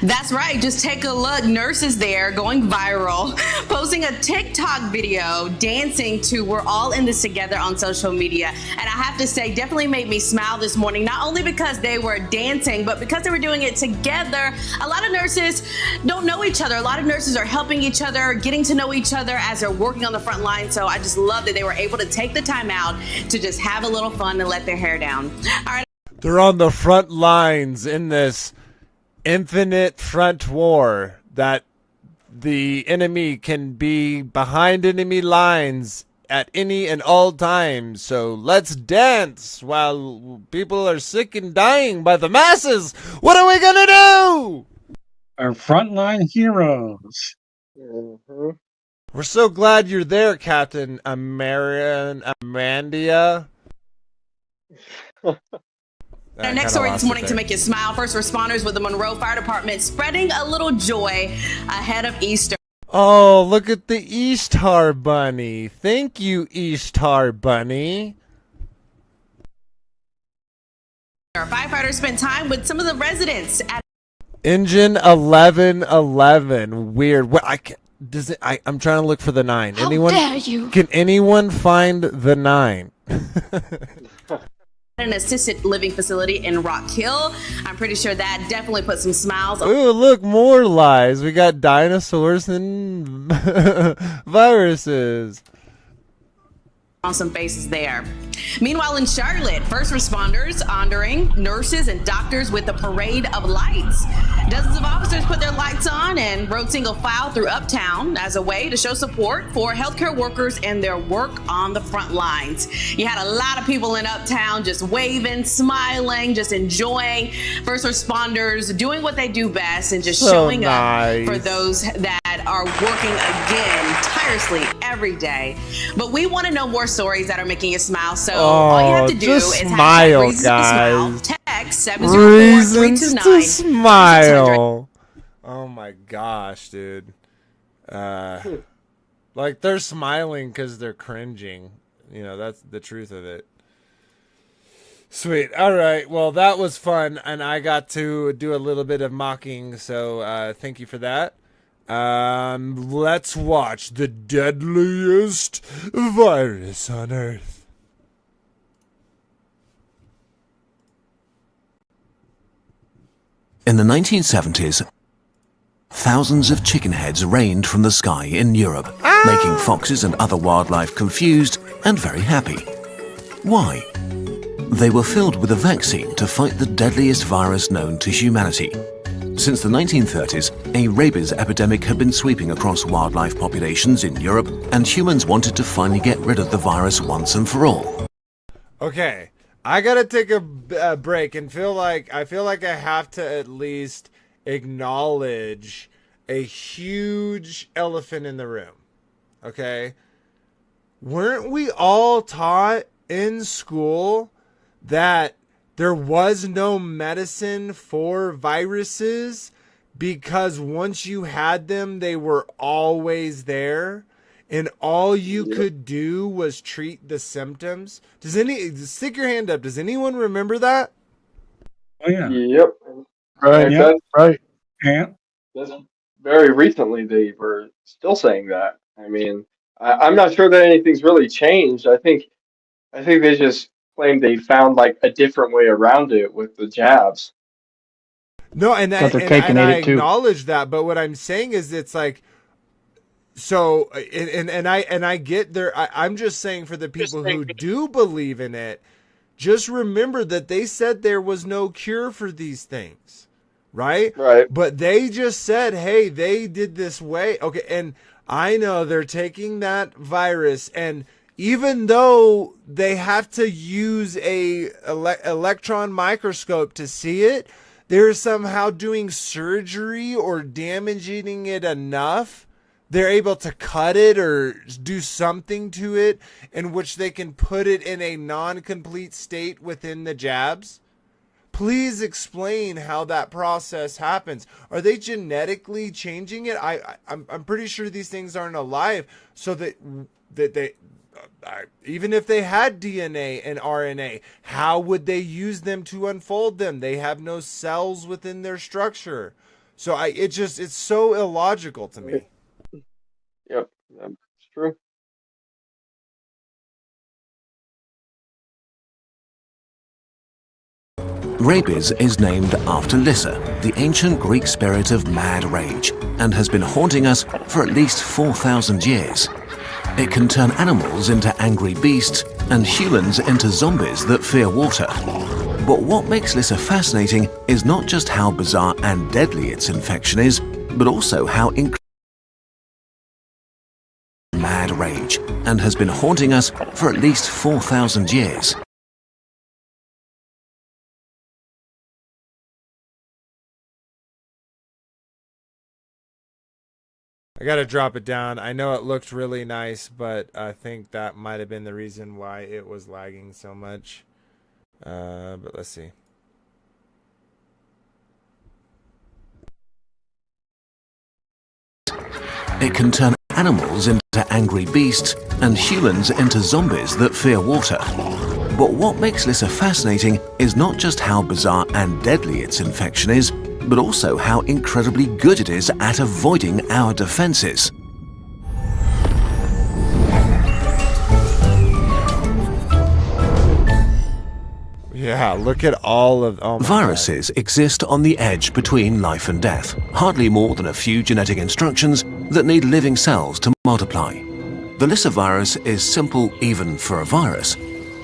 That's right. Just take a look. Nurses there going viral, posting a TikTok video dancing to "We're All in This Together" on social media. And I have to say, definitely made me smile this morning, not only because they were dancing, but because they were doing it together. A lot of nurses don't know each other. A lot of nurses are helping each other, getting to know each other as they're working on the front line. So I just love that they were able to take the time out to just have a little fun and let their hair down. All right. They're on the front lines in this infinite front war that the enemy can be behind enemy lines at any and all times. So let's dance while people are sick and dying by the masses. What are we gonna do? Our frontline heroes. Mm-hmm. We're so glad you're there, Captain Amandia. Our next story this morning to make you smile. First responders with the Monroe Fire Department spreading a little joy ahead of Easter. Oh, look at the Eastar Bunny. Thank you, Eastar Bunny. Our firefighters spent time with some of the residents at Engine 1111. Weird. What I'm trying to look for the 9. How dare you? Can anyone find the 9? an assisted living facility in Rock Hill. I'm pretty sure that definitely put some smiles on. Ooh, look, more lies. We got dinosaurs and viruses On some faces there. Meanwhile, in Charlotte, first responders honoring nurses and doctors with the parade of lights. Dozens of officers put their lights on and rode single file through Uptown as a way to show support for healthcare workers and their work on the front lines. You had a lot of people in Uptown just waving, smiling, just enjoying. First responders doing what they do best and just showing up for those that are working again tirelessly every day. But we want to know more stories that are making you smile. So all you have to do is smile, guys. Text 704-329. To smile. Oh my gosh, dude. Like they're smiling because they're cringing. You know, that's the truth of it. Sweet. All right. Well, that was fun, and I got to do a little bit of mocking. So thank you for that. Let's watch the deadliest virus on Earth. In the 1970s, thousands of chicken heads rained from the sky in Europe, making foxes and other wildlife confused and very happy. Why? They were filled with a vaccine to fight the deadliest virus known to humanity. Since the 1930s, a rabies epidemic had been sweeping across wildlife populations in Europe, and humans wanted to finally get rid of the virus once and for all. Okay, I gotta take a break and I feel like I have to at least acknowledge a huge elephant in the room. Okay, weren't we all taught in school that there was no medicine for viruses because once you had them, they were always there, and all you could do was treat the symptoms? Stick your hand up. Does anyone remember that? Oh yeah. Yep. Right. Yeah. Right. Yeah. That's very recently they were still saying that. I mean, I'm not sure that anything's really changed. I think they just claim they found like a different way around it with the jabs. No, and I acknowledge that, but what I'm saying is it's like, so and I get there. I'm just saying for the people who do believe in it, just remember that they said there was no cure for these things, right? Right. But they just said, hey, they did this way. Okay, and I know they're taking that virus, and even though they have to use a electron microscope to see it, they're somehow doing surgery or damaging it enough. They're able to cut it or do something to it in which they can put it in a non-complete state within the jabs. Please explain how that process happens. Are they genetically changing it? I'm pretty sure these things aren't alive, so that they even if they had DNA and RNA, how would they use them to unfold them? They have no cells within their structure. So it's so illogical to me. Yep, that's true. Rabies is named after Lyssa, the ancient Greek spirit of mad rage, and has been haunting us for at least 4,000 years. It can turn animals into angry beasts and humans into zombies that fear water. But what makes Lyssa fascinating is not just how bizarre and deadly its infection is, but also how incredibly mad rage and has been haunting us for at least 4,000 years. I gotta drop it down. I know it looked really nice, but I think that might have been the reason why it was lagging so much. But let's see. It can turn animals into angry beasts and humans into zombies that fear water. But what makes Lissa fascinating is not just how bizarre and deadly its infection is, but also how incredibly good it is at avoiding our defenses. Yeah, look at all of... Oh my Viruses exist on the edge between life and death, hardly more than a few genetic instructions that need living cells to multiply. The Lissa virus is simple even for a virus.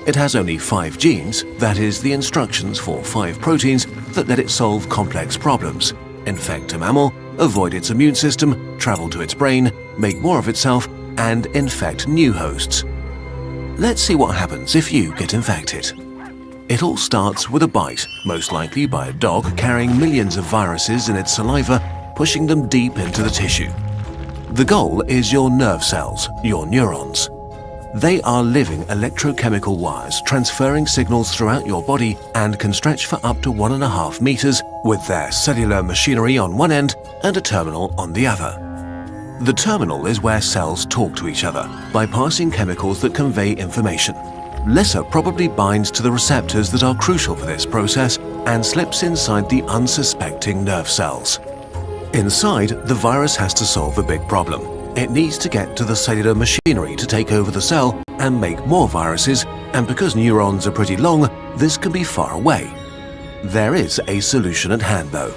It has only 5 genes, that is, the instructions for 5 proteins that let it solve complex problems: infect a mammal, avoid its immune system, travel to its brain, make more of itself, and infect new hosts. Let's see what happens if you get infected. It all starts with a bite, most likely by a dog carrying millions of viruses in its saliva, pushing them deep into the tissue. The goal is your nerve cells, your neurons. They are living electrochemical wires transferring signals throughout your body and can stretch for up to 1.5 meters with their cellular machinery on one end and a terminal on the other. The terminal is where cells talk to each other by passing chemicals that convey information. Lissa probably binds to the receptors that are crucial for this process and slips inside the unsuspecting nerve cells. Inside, the virus has to solve a big problem. It needs to get to the cellular machinery to take over the cell and make more viruses, and because neurons are pretty long, this can be far away. There is a solution at hand though.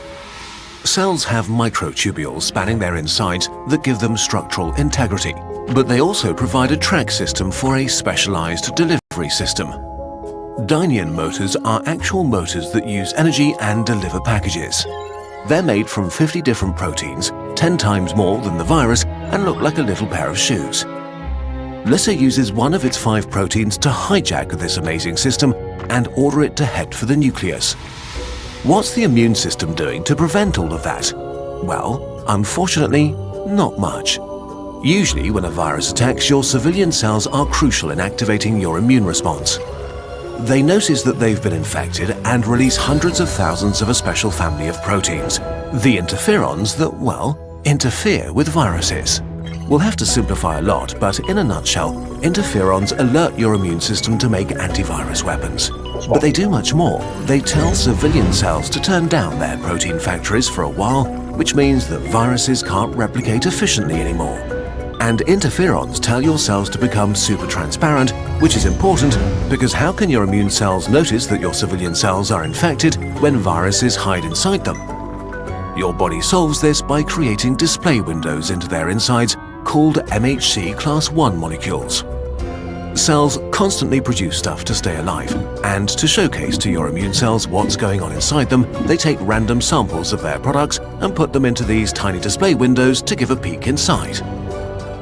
Cells have microtubules spanning their insides that give them structural integrity, but they also provide a track system for a specialized delivery system. Dynein motors are actual motors that use energy and deliver packages. They're made from 50 different proteins, 10 times more than the virus, and look like a little pair of shoes. Lissa uses one of its 5 proteins to hijack this amazing system and order it to head for the nucleus. What's the immune system doing to prevent all of that? Well, unfortunately, not much. Usually when a virus attacks, your civilian cells are crucial in activating your immune response. They notice that they've been infected and release hundreds of thousands of a special family of proteins, the interferons that, well, interfere with viruses. We'll have to simplify a lot, but in a nutshell, interferons alert your immune system to make antivirus weapons. But they do much more. They tell civilian cells to turn down their protein factories for a while, which means that viruses can't replicate efficiently anymore. And interferons tell your cells to become super transparent, which is important because how can your immune cells notice that your civilian cells are infected when viruses hide inside them? Your body solves this by creating display windows into their insides called MHC class I molecules. Cells constantly produce stuff to stay alive, and to showcase to your immune cells what's going on inside them, they take random samples of their products and put them into these tiny display windows to give a peek inside.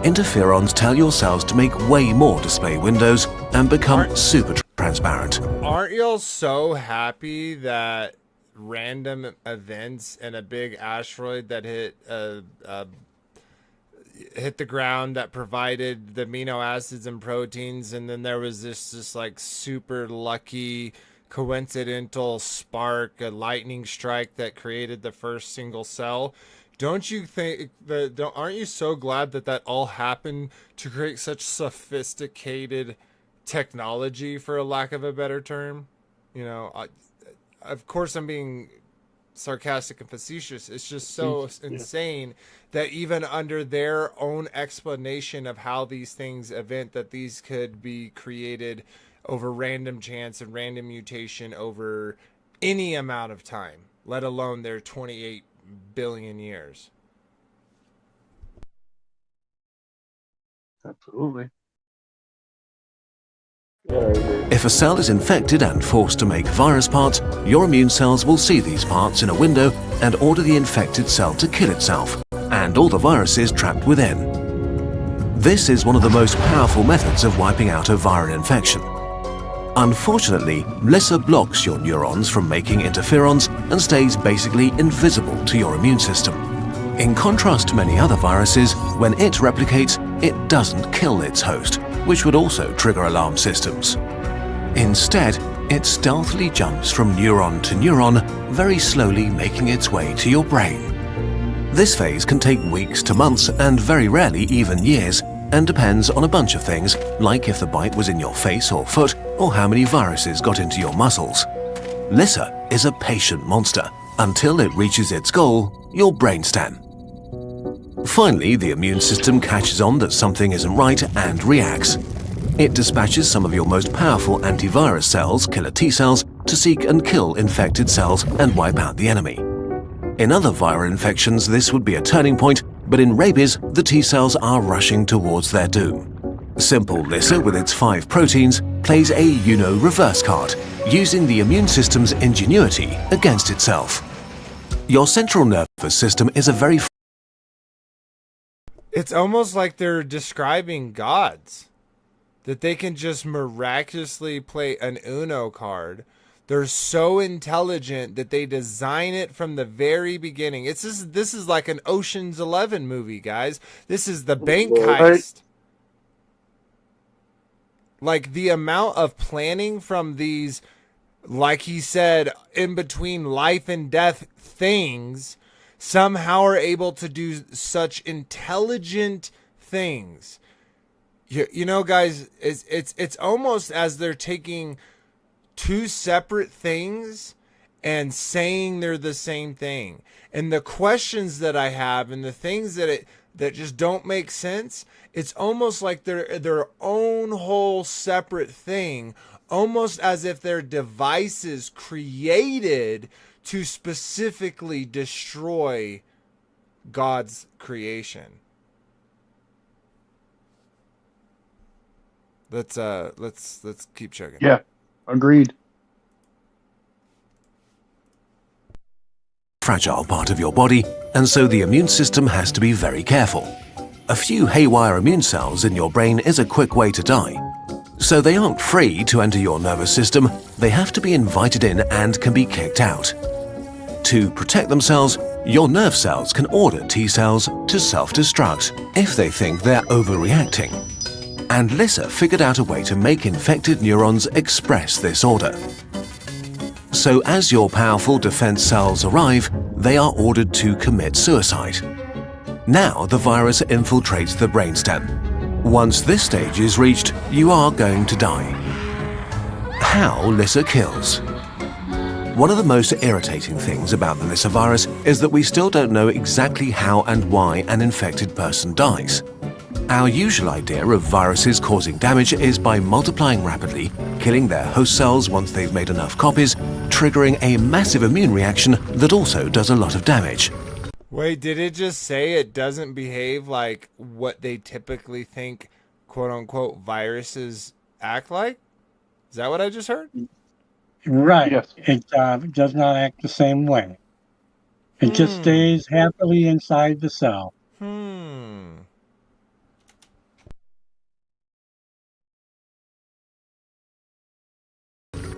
Interferons tell your cells to make way more display windows and become super transparent. Aren't y'all so happy that random events and a big asteroid that hit the ground that provided the amino acids and proteins, and then there was this like super lucky coincidental spark, a lightning strike that created the first single cell? Don't you think that, aren't you so glad that that all happened to create such sophisticated technology, for a lack of a better term? You know, of course I'm being sarcastic and facetious. It's just so insane that even under their own explanation of how these things event, that these could be created over random chance and random mutation over any amount of time, let alone their 28 billion years. Absolutely. If a cell is infected and forced to make virus parts, your immune cells will see these parts in a window and order the infected cell to kill itself, and all the viruses trapped within. This is one of the most powerful methods of wiping out a viral infection. Unfortunately, Lissa blocks your neurons from making interferons and stays basically invisible to your immune system. In contrast to many other viruses, when it replicates, it doesn't kill its host, which would also trigger alarm systems. Instead, it stealthily jumps from neuron to neuron, very slowly making its way to your brain. This phase can take weeks to months and very rarely even years, and depends on a bunch of things, like if the bite was in your face or foot, or how many viruses got into your muscles. Lissa is a patient monster until it reaches its goal, your brainstem. Finally, the immune system catches on that something isn't right and reacts. It dispatches some of your most powerful antivirus cells, killer T cells, to seek and kill infected cells and wipe out the enemy. In other viral infections, this would be a turning point, but in rabies, the T cells are rushing towards their doom. Simple Lissa, with its 5 proteins, plays a reverse card, using the immune system's ingenuity against itself. Your central nervous system is a very... It's almost like they're describing gods, that they can just miraculously play an Uno card. They're so intelligent that they design it from the very beginning. This is like an Ocean's 11 movie, guys. This is the bank heist. Like the amount of planning from these, like he said, in between life and death things, somehow are able to do such intelligent things. You know, guys, it's almost as they're taking two separate things and saying they're the same thing. And the questions that I have and the things that just don't make sense, it's almost like they're their own whole separate thing, almost as if they're devices created to specifically destroy God's creation. Let's keep checking. Yeah, agreed. Fragile part of your body, and so the immune system has to be very careful. A few haywire immune cells in your brain is a quick way to die. So they aren't free to enter your nervous system, they have to be invited in and can be kicked out. To protect themselves, your nerve cells can order T cells to self-destruct if they think they're overreacting. And Lissa figured out a way to make infected neurons express this order. So as your powerful defense cells arrive, they are ordered to commit suicide. Now the virus infiltrates the brainstem. Once this stage is reached, you are going to die. How Lissa kills. One of the most irritating things about the Lissa virus is that we still don't know exactly how and why an infected person dies. Our usual idea of viruses causing damage is by multiplying rapidly, killing their host cells once they've made enough copies, triggering a massive immune reaction that also does a lot of damage. Wait, did it just say it doesn't behave like what they typically think, quote-unquote, viruses act like? Is that what I just heard? Right. Yes. It does not act the same way. It just stays happily inside the cell.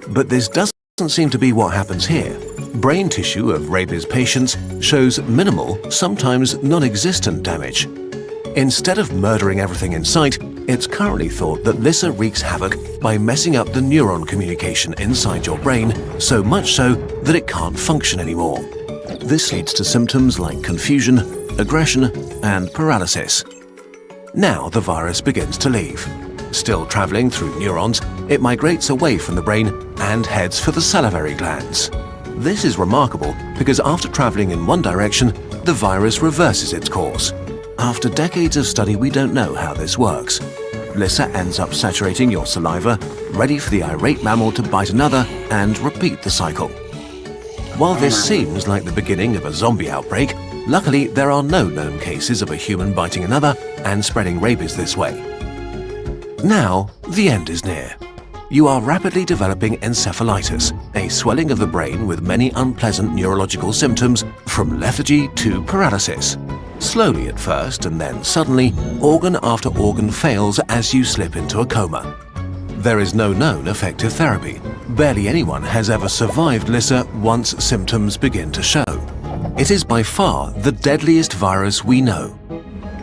But this doesn't seem to be what happens here. Brain tissue of rabies patients shows minimal, sometimes non-existent damage. Instead of murdering everything in sight, it's currently thought that Lissa wreaks havoc by messing up the neuron communication inside your brain, so much so that it can't function anymore. This leads to symptoms like confusion, aggression, and paralysis. Now the virus begins to leave. Still traveling through neurons, it migrates away from the brain and heads for the salivary glands. This is remarkable because after traveling in one direction, the virus reverses its course. After decades of study, we don't know how this works. Lissa ends up saturating your saliva, ready for the irate mammal to bite another and repeat the cycle. While this seems like the beginning of a zombie outbreak, luckily there are no known cases of a human biting another and spreading rabies this way. Now, the end is near. You are rapidly developing encephalitis, a swelling of the brain with many unpleasant neurological symptoms from lethargy to paralysis. Slowly at first, and then suddenly, organ after organ fails as you slip into a coma. There is no known effective therapy. Barely anyone has ever survived LISA once symptoms begin to show. It is by far the deadliest virus we know.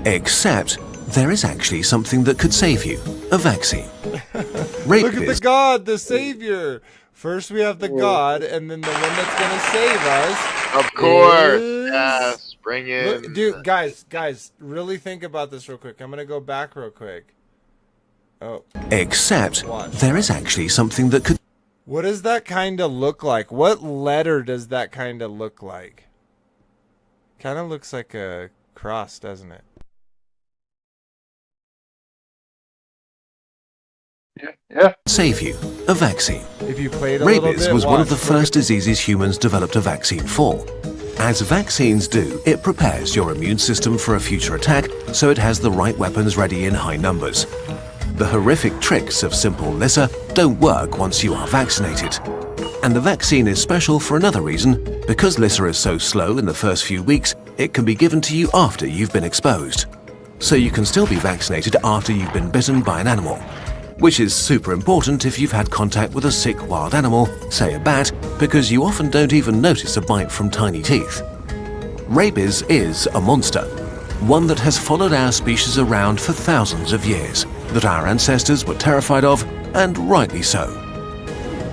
Except there is actually something that could save you, a vaccine. Look at the God, the Savior. First we have the God, and then the one that's going to save us. Of course. Yes. Bring in. Look, dude, guys, really think about this real quick. I'm going to go back real quick. Oh. Except there is actually something that could... What does that kind of look like? What letter does that kind of look like? Kind of looks like a cross, doesn't it? Yeah. Save you, a vaccine. If you played a little Rabies bit, was one of the watch. first diseases humans developed a vaccine for. As vaccines do, it prepares your immune system for a future attack so it has the right weapons ready in high numbers. The horrific tricks of simple LISA don't work once you are vaccinated. And the vaccine is special for another reason. Because LISA is so slow in the first few weeks, it can be given to you after you've been exposed. So you can still be vaccinated after you've been bitten by an animal. Which is super important if you've had contact with a sick wild animal, say a bat, because you often don't even notice a bite from tiny teeth. Rabies is a monster, one that has followed our species around for thousands of years, that our ancestors were terrified of, and rightly so.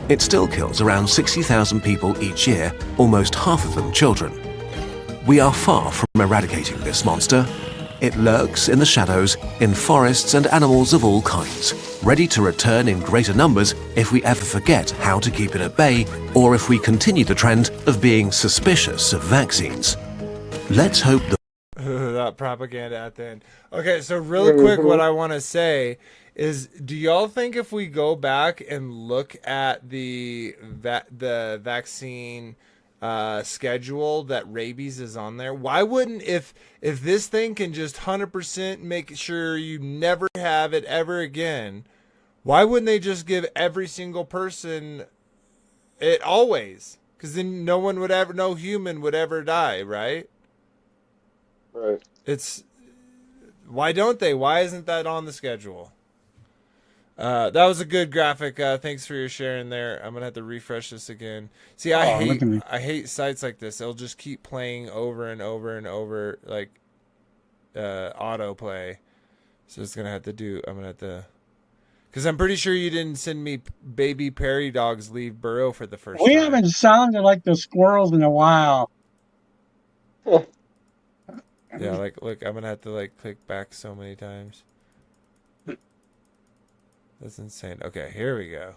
It still kills around 60,000 people each year, almost half of them children. We are far from eradicating this monster. It lurks in the shadows, in forests and animals of all kinds, ready to return in greater numbers if we ever forget how to keep it at bay, or if we continue the trend of being suspicious of vaccines. Let's hope that propaganda at the end. Okay, so really quick, what I want to say is, do y'all think if we go back and look at the vaccine schedule that rabies is on there, why wouldn't, if this thing can just 100% make sure you never have it ever again, why wouldn't they just give every single person it always? Because then no human would ever die, right? Right. Why don't they? Why isn't that on the schedule? That was a good graphic. Thanks for your sharing there. I'm gonna have to refresh this again. See, I hate sites like this. They'll just keep playing over and over and over, like autoplay. So it's gonna have to do. I'm gonna have to, because I'm pretty sure you didn't send me baby prairie dogs leave burrow for the first time. We haven't sounded like the squirrels in a while. Yeah, like, look, I'm gonna have to like click back so many times. That's insane. Okay, here we go.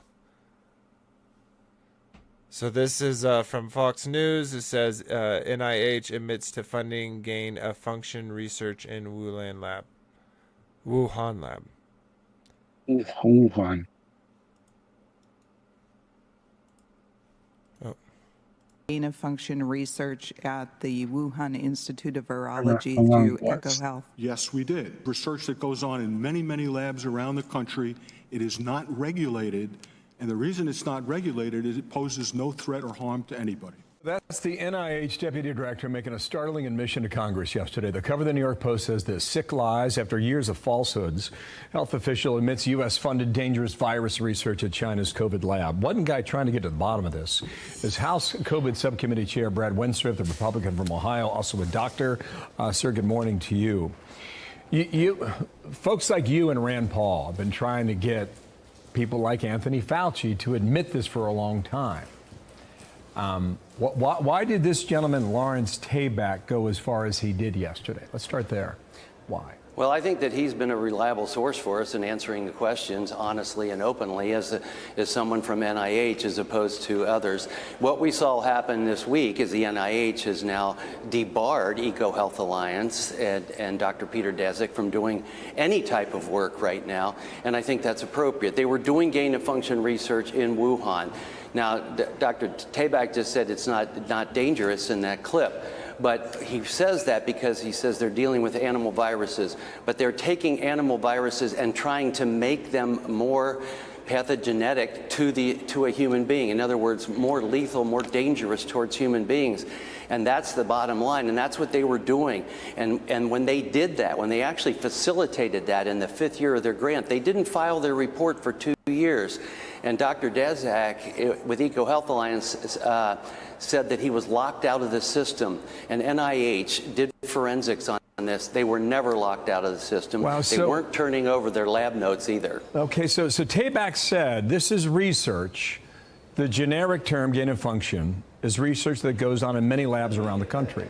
So this is from Fox News. It says NIH admits to funding gain of function research in Wuhan lab. Wuhan. Gain of function research at the Wuhan Institute of Virology through EcoHealth. Yes, we did. Research that goes on in many, many labs around the country. It is not regulated, and the reason it's not regulated is it poses no threat or harm to anybody. That's the NIH deputy director making a startling admission to Congress yesterday. The cover of the New York Post says this: sick lies after years of falsehoods. Health official admits U.S.-funded dangerous virus research at China's COVID lab. One guy trying to get to the bottom of this is House COVID Subcommittee Chair Brad Wenstrup, the Republican from Ohio, also a doctor. Sir, good morning to you. You folks like you and Rand Paul have been trying to get people like Anthony Fauci to admit this for a long time. Why did this gentleman, Lawrence Tabak, go as far as he did yesterday? Let's start there. Why? Well, I think that he's been a reliable source for us in answering the questions honestly and openly as someone from NIH as opposed to others. What we saw happen this week is the NIH has now debarred EcoHealth Alliance and Dr. Peter Daszak from doing any type of work right now, and I think that's appropriate. They were doing gain-of-function research in Wuhan. Now, Dr. Tabak just said it's not dangerous in that clip. But he says that because he says they're dealing with animal viruses, but they're taking animal viruses and trying to make them more pathogenetic to a human being. In other words, more lethal, more dangerous towards human beings. And that's the bottom line, and that's what they were doing. And when they did that, when they actually facilitated that in the 5th year of their grant, they didn't file their report for 2 years. And Dr. Daszak with EcoHealth Alliance said that he was locked out of the system. And NIH did forensics on this. They were never locked out of the system. Wow, they weren't turning over their lab notes either. Okay, so Tabak said this is research. The generic term gain of function is research that goes on in many labs around the country.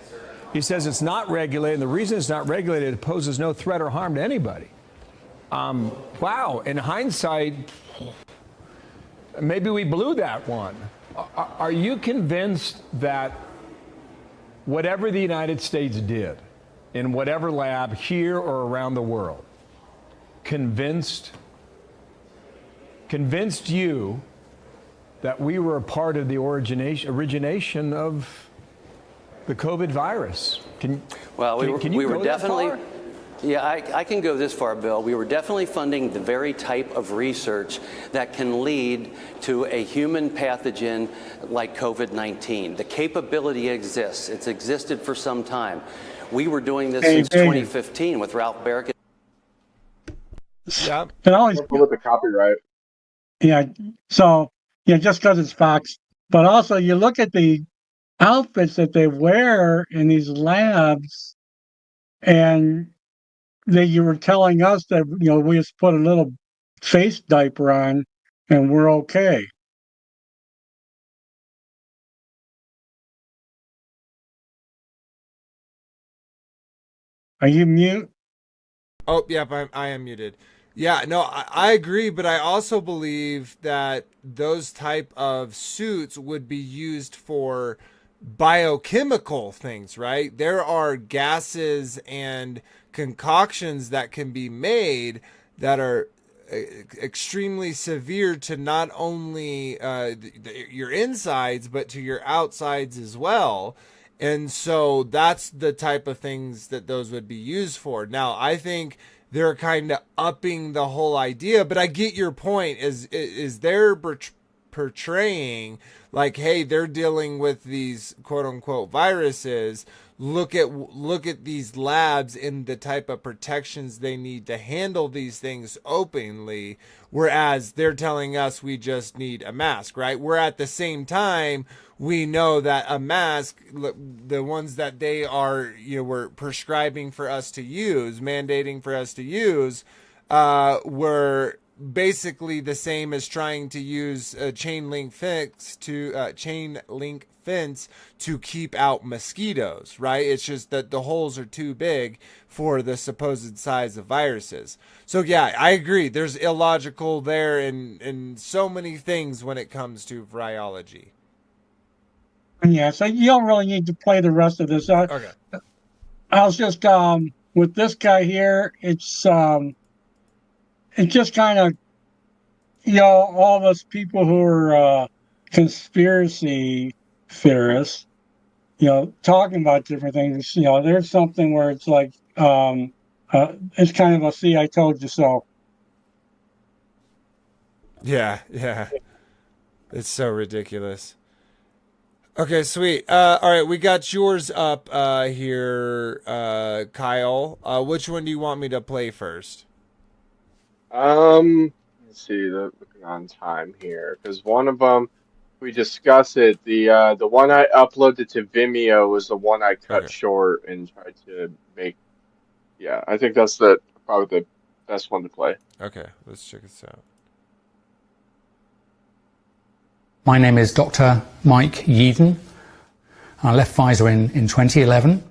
He says it's not regulated, and the reason it's not regulated, it poses no threat or harm to anybody. Wow, in hindsight, maybe we blew that one. Are you convinced that whatever the United States did in whatever lab here or around the world convinced you that we were a part of the origination of the COVID virus? Can you go that far? Yeah, I can go this far, Bill. We were definitely funding the very type of research that can lead to a human pathogen like COVID-19. The capability exists. It's existed for some time. We were doing this since 2015 with Ralph Barrett. Yeah. With the copyright. Yeah. So, yeah, just because it's Fox. But also, you look at the outfits that they wear in these labs, and you were telling us that, we just put a little face diaper on and we're okay. Are you mute? Oh, yep, I am muted. Yeah, no, I agree, but I also believe that those type of suits would be used for biochemical things, right? There are gases and concoctions that can be made that are extremely severe to not only your insides, but to your outsides as well. And so that's the type of things that those would be used for. Now, I think they're kind of upping the whole idea, but I get your point. Is they're portraying like, hey, they're dealing with these quote unquote viruses. Look at these labs and the type of protections they need to handle these things openly, whereas they're telling us we just need a mask, right? Where at the same time, we know that a mask, the ones that they are, were prescribing for us to use, mandating for us to use, were basically the same as trying to use a chain link fence to keep out mosquitoes, right? It's just that the holes are too big for the supposed size of viruses. So yeah, I agree. There's illogical there in so many things when it comes to virology. Yeah, so you don't really need to play the rest of this. Okay. I was just with this guy here. It's just kind of, all those people who are conspiracy theorists, talking about different things. There's something where it's like, it's kind of a see, I told you so. Yeah. It's so ridiculous. Okay, sweet. All right, we got yours up here, Kyle. Which one do you want me to play first? Let's see. Looking on time here, because one of them we discussed it. The one I uploaded to Vimeo was the one I cut short and tried to make. Yeah, I think that's probably the best one to play. Okay, let's check this out. My name is Dr. Mike Yeadon. I left Pfizer in 2011.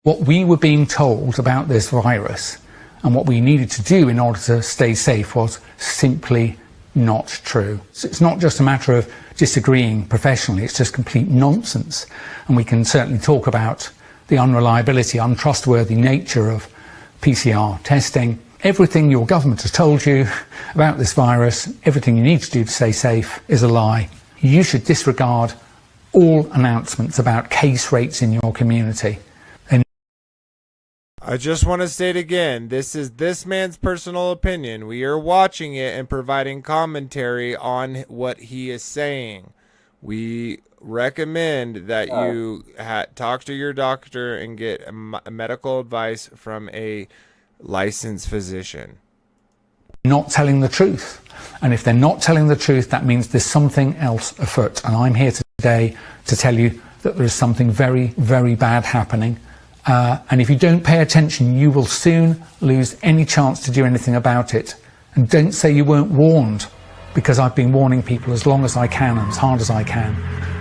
What we were being told about this virus and what we needed to do in order to stay safe was simply not true. So it's not just a matter of disagreeing professionally, it's just complete nonsense. And we can certainly talk about the unreliability, untrustworthy nature of PCR testing. Everything your government has told you about this virus, everything you need to do to stay safe is a lie. You should disregard all announcements about case rates in your community. I just want to state again, this is this man's personal opinion. We are watching it and providing commentary on what he is saying. We recommend that you talk to your doctor and get medical advice from a licensed physician. Not telling the truth. And if they're not telling the truth, that means there's something else afoot. And I'm here today to tell you that there is something very, very bad happening. And if you don't pay attention, you will soon lose any chance to do anything about it. And don't say you weren't warned, because I've been warning people as long as I can and as hard as I can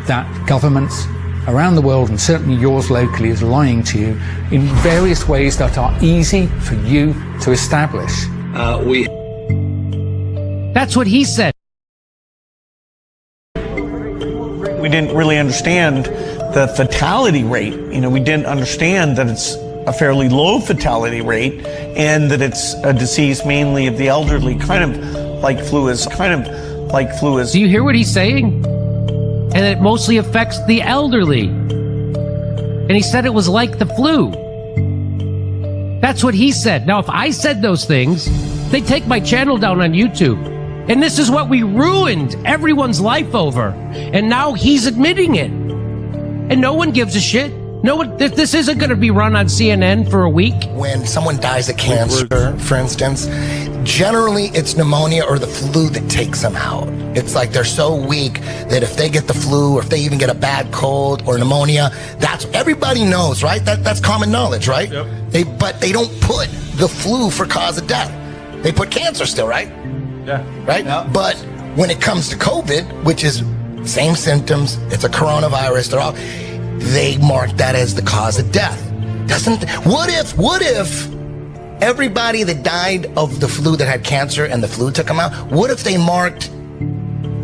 that governments around the world, and certainly yours locally, is lying to you in various ways that are easy for you to establish. That's what he said. We didn't really understand the fatality rate. You know, we didn't understand that it's a fairly low fatality rate and that it's a disease mainly of the elderly, kind of like flu is. Do you hear what he's saying? And it mostly affects the elderly. And he said it was like the flu. That's what he said. Now, if I said those things, they'd take my channel down on YouTube. And this is what we ruined everyone's life over. And now he's admitting it. And no one gives a shit. No one. This isn't going to be run on CNN for a week. When someone dies of cancer, for instance, generally it's pneumonia or the flu that takes them out. It's like they're so weak that if they get the flu or if they even get a bad cold or pneumonia, that's everybody knows, right? That's common knowledge, right? Yep. But they don't put the flu for cause of death. They put cancer still, right? Yeah. Right? Yeah. But when it comes to COVID, which is same symptoms, it's a coronavirus, they mark that as the cause of death. What if everybody that died of the flu that had cancer and the flu took them out, what if they marked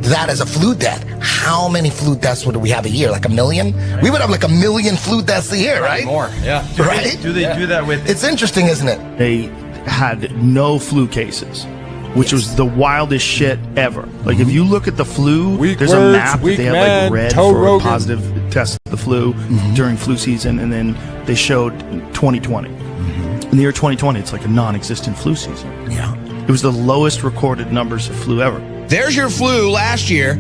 that as a flu death? How many flu deaths would we have a year? Like 1 million? Right. We would have like 1 million flu deaths a year, right? More, yeah. Do they do that with? It's interesting, isn't it? They had no flu cases, which was the wildest shit ever. Like if you look at the flu, there's a map that they have like red for a positive test of the flu during flu season, and then they showed 2020. In the year 2020, it's like a non-existent flu season. Yeah. It was the lowest recorded numbers of flu ever. There's your flu last year.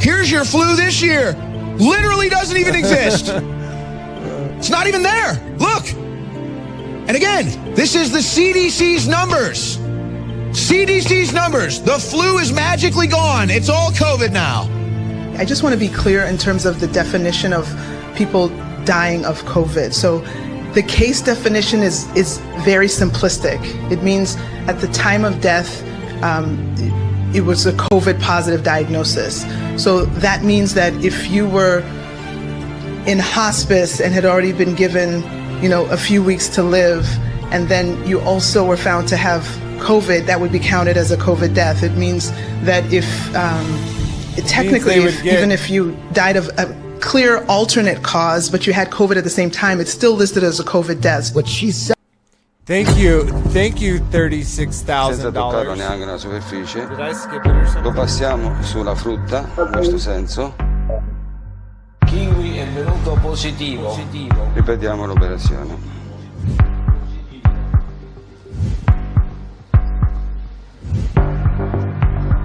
Here's your flu this year. Literally doesn't even exist. It's not even there. Look. And again, this is the CDC's numbers. CDC's numbers. The flu is magically gone. It's all COVID now. I just want to be clear in terms of the definition of people dying of COVID. So the case definition is very simplistic. It means at the time of death, it was a COVID positive diagnosis. So that means that if you were in hospice and had already been given, a few weeks to live, and then you also were found to have COVID, that would be counted as a COVID death. It means that if even if you died of a clear alternate cause, but you had COVID at the same time, it's still listed as a COVID death. What she said. Thank you, $36,000. Neanche una superficie. Did I skip it or something? Lo passiamo sulla frutta, in questo senso. Kiwi è venuto positivo. Ripetiamo l'operazione.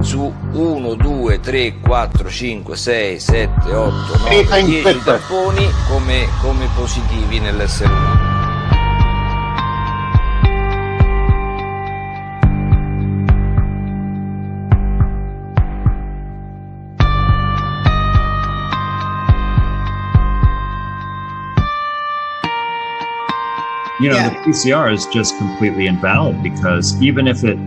Su 1, 2, 3, 4, 5, 6, 7, 8, 9, 10 tamponi come positivi nell'essere umano. The PCR is just completely invalid, because even if it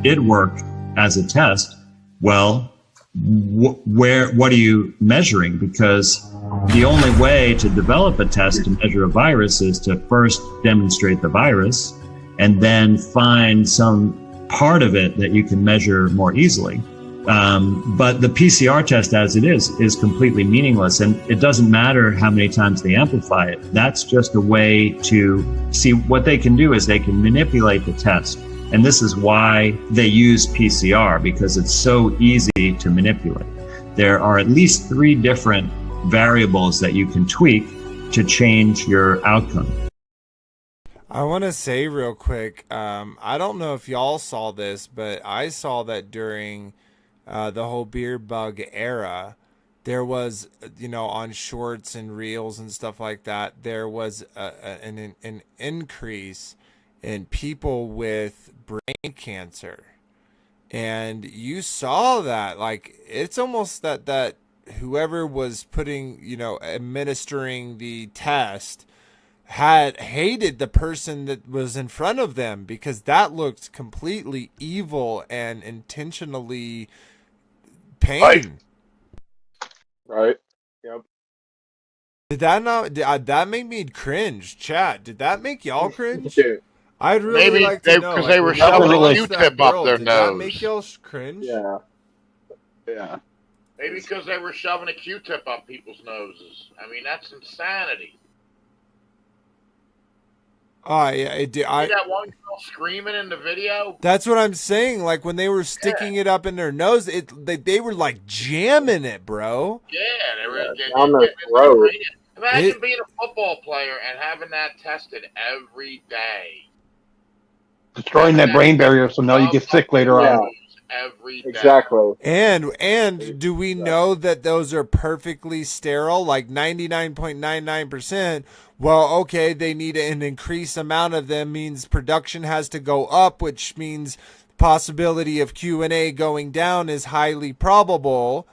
did work as a test, well, what are you measuring? Because the only way to develop a test to measure a virus is to first demonstrate the virus and then find some part of it that you can measure more easily. But the PCR test as it is completely meaningless, and it doesn't matter how many times they amplify it. That's just a way to see what they can do is they can manipulate the test. And this is why they use PCR, because it's so easy to manipulate. There are at least 3 different variables that you can tweak to change your outcome. I want to say real quick, I don't know if y'all saw this, but I saw that during the whole beer bug era, there was, on shorts and reels and stuff like that, there was an increase in people with brain cancer. And you saw that, like, it's almost that whoever was administering the test had hated the person that was in front of them, because that looked completely evil and intentionally pain. Right. Yep. Did that not? That made me cringe. Chat. Did that make y'all cringe? Dude. I'd really Maybe like to know. because they were shoving a Q-tip up their did nose. That make y'all cringe? Yeah. Yeah. Maybe because they were shoving a Q-tip up people's noses. I mean, that's insanity. Oh yeah, it did. See that one girl screaming in the video? That's what I'm saying. Like when they were sticking it up in their nose, they were like jamming it, bro. Yeah, they were down their throat. Imagine being a football player and having that tested every day. Destroying that brain barrier, so now you get sick later on. Every day. Exactly. And do we know that those are perfectly sterile, like 99.99%? Well, okay, they need an increased amount of them, means production has to go up, which means possibility of Q&A going down is highly probable.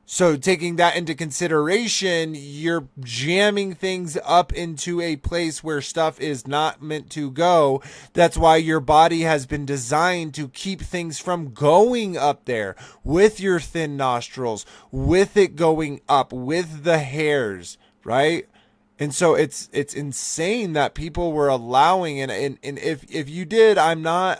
So taking that into consideration, you're jamming things up into a place where stuff is not meant to go. That's why your body has been designed to keep things from going up there with your thin nostrils, with it going up, with the hairs, right? And so it's insane that people were allowing, and if you did, I'm not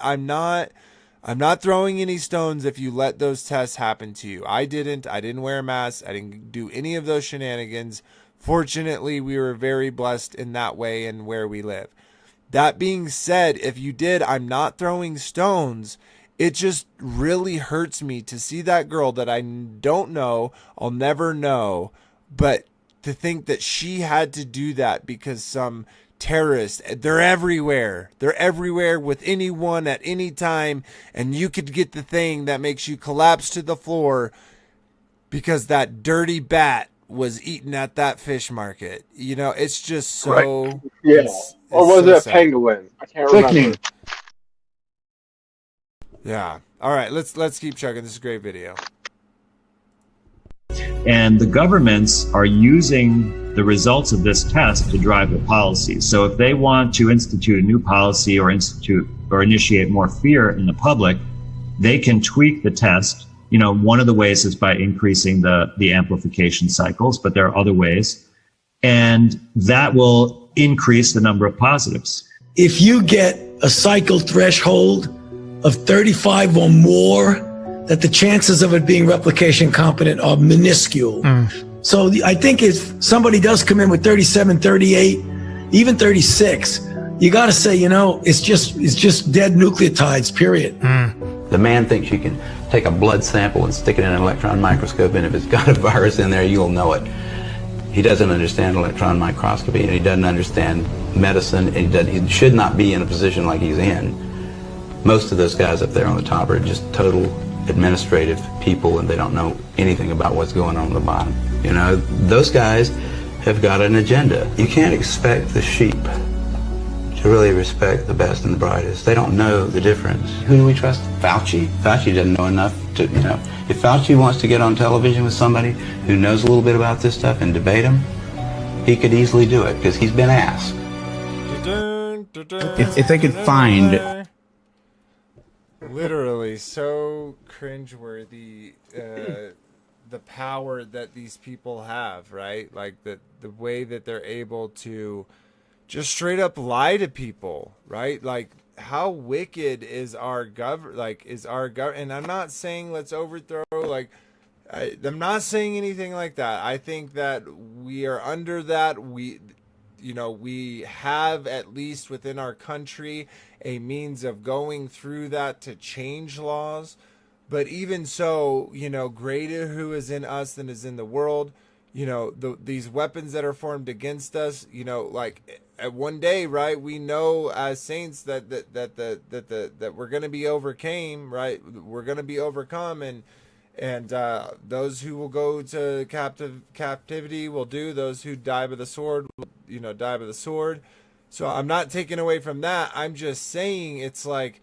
throwing any stones if you let those tests happen to you. I didn't wear a mask. I didn't do any of those shenanigans. Fortunately, we were very blessed in that way and where we live. That being said, if you did, I'm not throwing stones. It just really hurts me to see that girl that I don't know, I'll never know, but to think that she had to do that because some terrorists, they're everywhere with anyone at any time, and you could get the thing that makes you collapse to the floor because that dirty bat was eaten at that fish market. It's just so right. Yeah. Or was it a pangolin? I can't remember. Yeah. All right, let's keep checking. This is a great video. And the governments are using the results of this test to drive the policy. So if they want to institute a new policy or initiate more fear in the public, they can tweak the test. One of the ways is by increasing the amplification cycles, but there are other ways. And that will increase the number of positives. If you get a cycle threshold of 35 or more, that the chances of it being replication competent are minuscule. So I think if somebody does come in with 37, 38, even 36, you got to say, it's just dead nucleotides, period. The man thinks you can take a blood sample and stick it in an electron microscope, and if it's got a virus in there, you'll know it. He doesn't understand electron microscopy, and he doesn't understand medicine, and he should not be in a position like he's in. Most of those guys up there on the top are just total administrative people, and they don't know anything about what's going on the bottom. Those guys have got an agenda. You can't expect the sheep to really respect the best and the brightest. They don't know the difference. Who do we trust? Fauci? Fauci doesn't know enough to, if Fauci wants to get on television with somebody who knows a little bit about this stuff and debate him, he could easily do it because he's been asked. If they could find literally so cringeworthy, the power that these people have, right? Like the way that they're able to just straight up lie to people, right? Like how wicked is our and I'm not saying let's overthrow, I'm not saying anything like that. I think that we are under that. We have, at least within our country, a means of going through that to change laws. But even so, greater who is in us than is in the world. These weapons that are formed against us, at one day, right, we know as saints that we're going to be overcame, right? We're going to be overcome, and those who will go to captivity will do. Those who die by the sword will, die by the sword. So I'm not taking away from that. I'm just saying it's like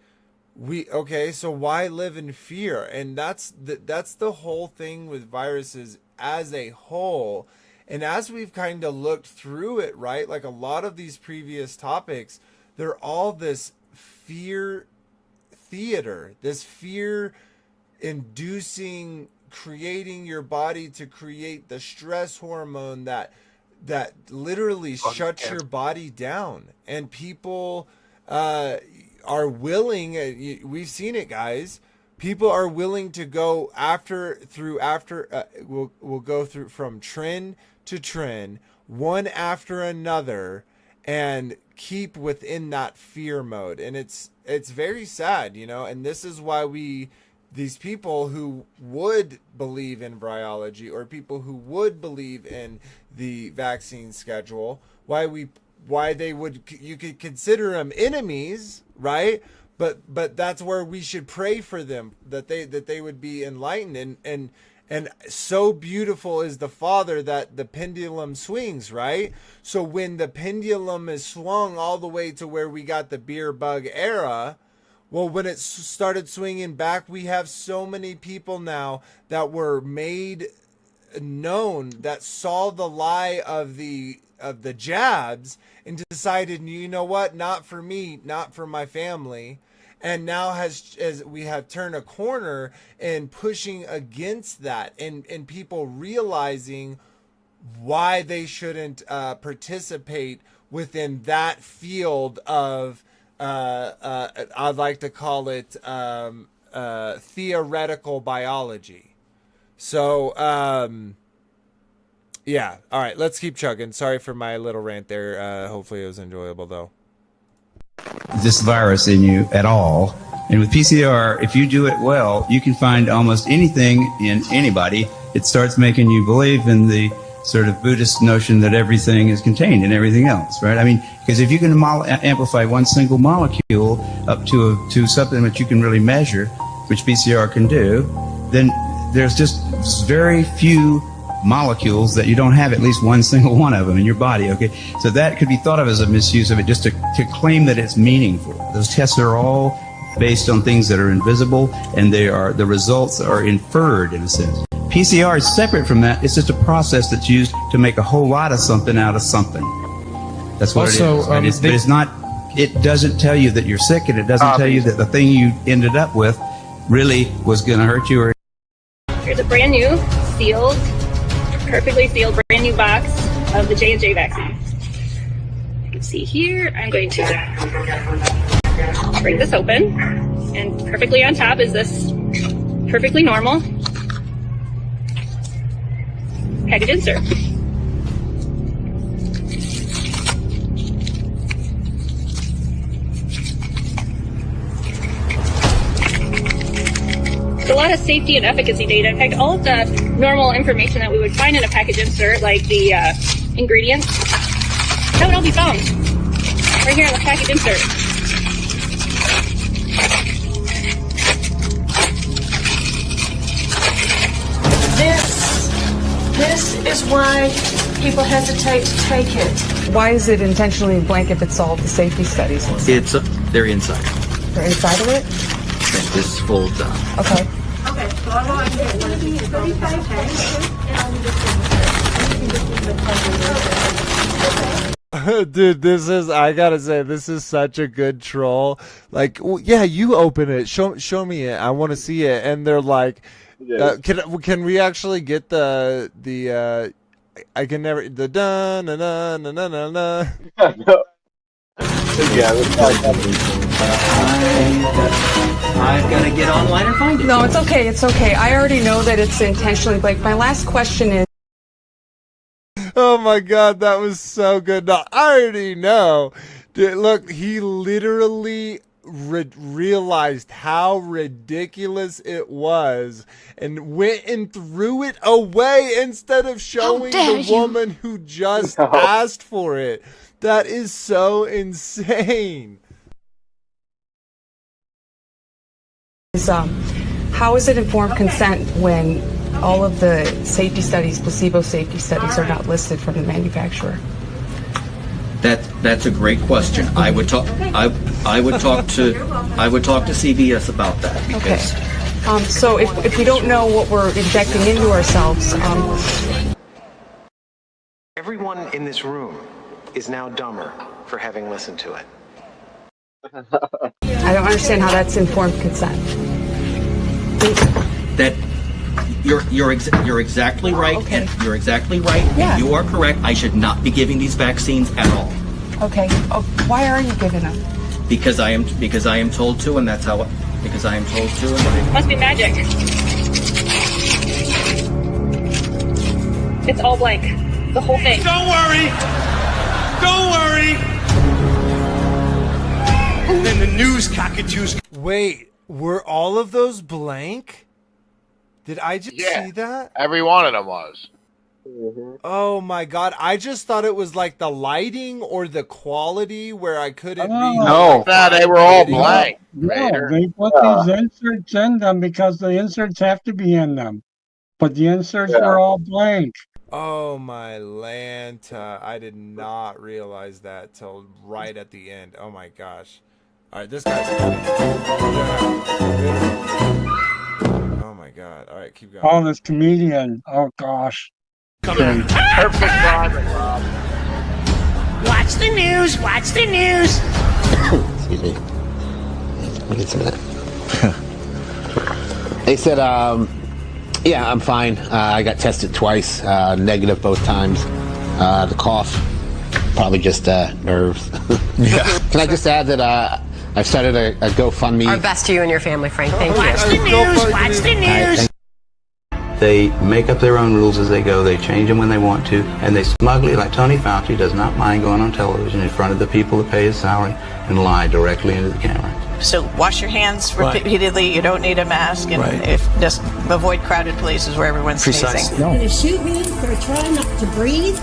so why live in fear? And that's the whole thing with viruses as a whole. And as we've kind of looked through it, right, like a lot of these previous topics, they're all this fear theater, this fear inducing, creating your body to create the stress hormone that literally shuts your body down. And people are willing, we've seen it, guys, people are willing to go we'll go through from trend to trend, one after another, and keep within that fear mode. And it's very sad, and this is why these people who would believe in virology, or people who would believe in the vaccine schedule, you could consider them enemies, right? But that's where we should pray for them, that they would be enlightened. And so beautiful is the Father that the pendulum swings, right? So when the pendulum is swung all the way to where we got the beer bug era, well, when it started swinging back, we have so many people now that were made known, that saw the lie of the jabs and decided, you know what, not for me, not for my family. And now as we have turned a corner and pushing against that, and people realizing why they shouldn't participate within that field of I'd like to call it theoretical biology. So yeah, all right, let's keep chugging. Sorry for my little rant there. Hopefully it was enjoyable though. This virus in you at all. And with PCR, if you do it well, you can find almost anything in anybody. It starts making you believe in the sort of Buddhist notion that everything is contained in everything else, right? I mean, because if you can amplify one single molecule up to something that you can really measure, which PCR can do, then there's just very few molecules that you don't have at least one single one of them in your body, okay? So that could be thought of as a misuse of it, just to claim that it's meaningful. Those tests are all based on things that are invisible, and the results are inferred in a sense. PCR is separate from that. It's just a process that's used to make a whole lot of something out of something. That's what it is. Right? But it's not, it doesn't tell you that you're sick, and it doesn't tell you that the thing you ended up with really was going to hurt you. Or here's a brand new, sealed, perfectly sealed, brand new box of the J&J vaccine. You can see here, I'm going to break this open, and perfectly on top is this perfectly normal package insert. A lot of safety and efficacy data. In fact, all of the normal information that we would find in a package insert, like the ingredients, that would all be found right here in the package insert. This is why people hesitate to take it. Why is it intentionally blank if it's all the safety studies? They're inside. They're inside of it? This folds up. Okay. Okay, so I'll go ahead and get one of these 35 pens. Dude, I gotta say, this is such a good troll. Like, well, yeah, you open it, show me it, I want to see it. And they're like, can we actually get the I can never, the dun na na na na na na. I've got to get online and find it. No, it's okay. It's okay. I already know that it's intentionally blank. My last question is. Oh my God, that was so good. No, I already know. Dude, look, he literally realized how ridiculous it was and went and threw it away instead of showing the woman who just asked for it. That is so insane. How is it informed consent when all of the safety studies, placebo safety studies, are not listed from the manufacturer? That's a great question. I would talk to CVS about that. Because okay. So if we don't know what we're injecting into ourselves, everyone in this room is now dumber for having listened to it. I don't understand how that's informed consent. That you're exactly right. Okay. And you're exactly right. Yeah. You are correct. I should not be giving these vaccines at all. Okay. Why are you giving them? Because I am told to, and that's how. Because I am told to. Must be magic. It's all blank. The whole thing. Don't worry. Don't worry. And then the news cockatoos. Wait, were all of those blank? Did I just see that? Every one of them was. Oh my god, I just thought it was like the lighting or the quality where I couldn't read. No, they were all blank. No, they put these inserts in them because the inserts have to be in them. But the inserts were all blank. Oh my Lanta, I did not realize that till right at the end. Oh my gosh. Alright, this guy's oh my god. Alright, keep going. Oh, this comedian. Oh gosh. Perfect timing, Rob. Watch the news. Watch the news. Excuse me. Let me get some of that. They said, yeah, I'm fine. I got tested twice, negative both times. The cough, probably just nerves. Can I just add that I've started a GoFundMe. Our best to you and your family, Frank. Thank you. Watch the news. Watch the news. They make up their own rules as they go. They change them when they want to, and they smugly, like Tony Fauci, does not mind going on television in front of the people that pay his salary and lie directly into the camera. So wash your hands repeatedly. You don't need a mask, and if just avoid crowded places where everyone's sneezing. You're going to shoot me for trying not to breathe?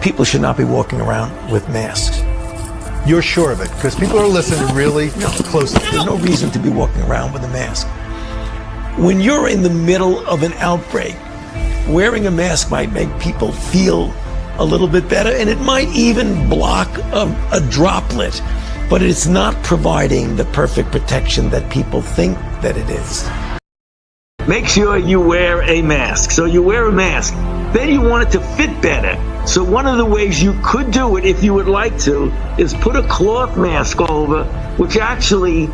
People should not be walking around with masks. You're sure of it, because people are listening really closely. There's no reason to be walking around with a mask. When you're in the middle of an outbreak, wearing a mask might make people feel a little bit better, and it might even block a droplet, but it's not providing the perfect protection that people think that it is. Make sure you wear a mask. So you wear a mask. Then you want it to fit better. So one of the ways you could do it, if you would like to, is put a cloth mask over, which actually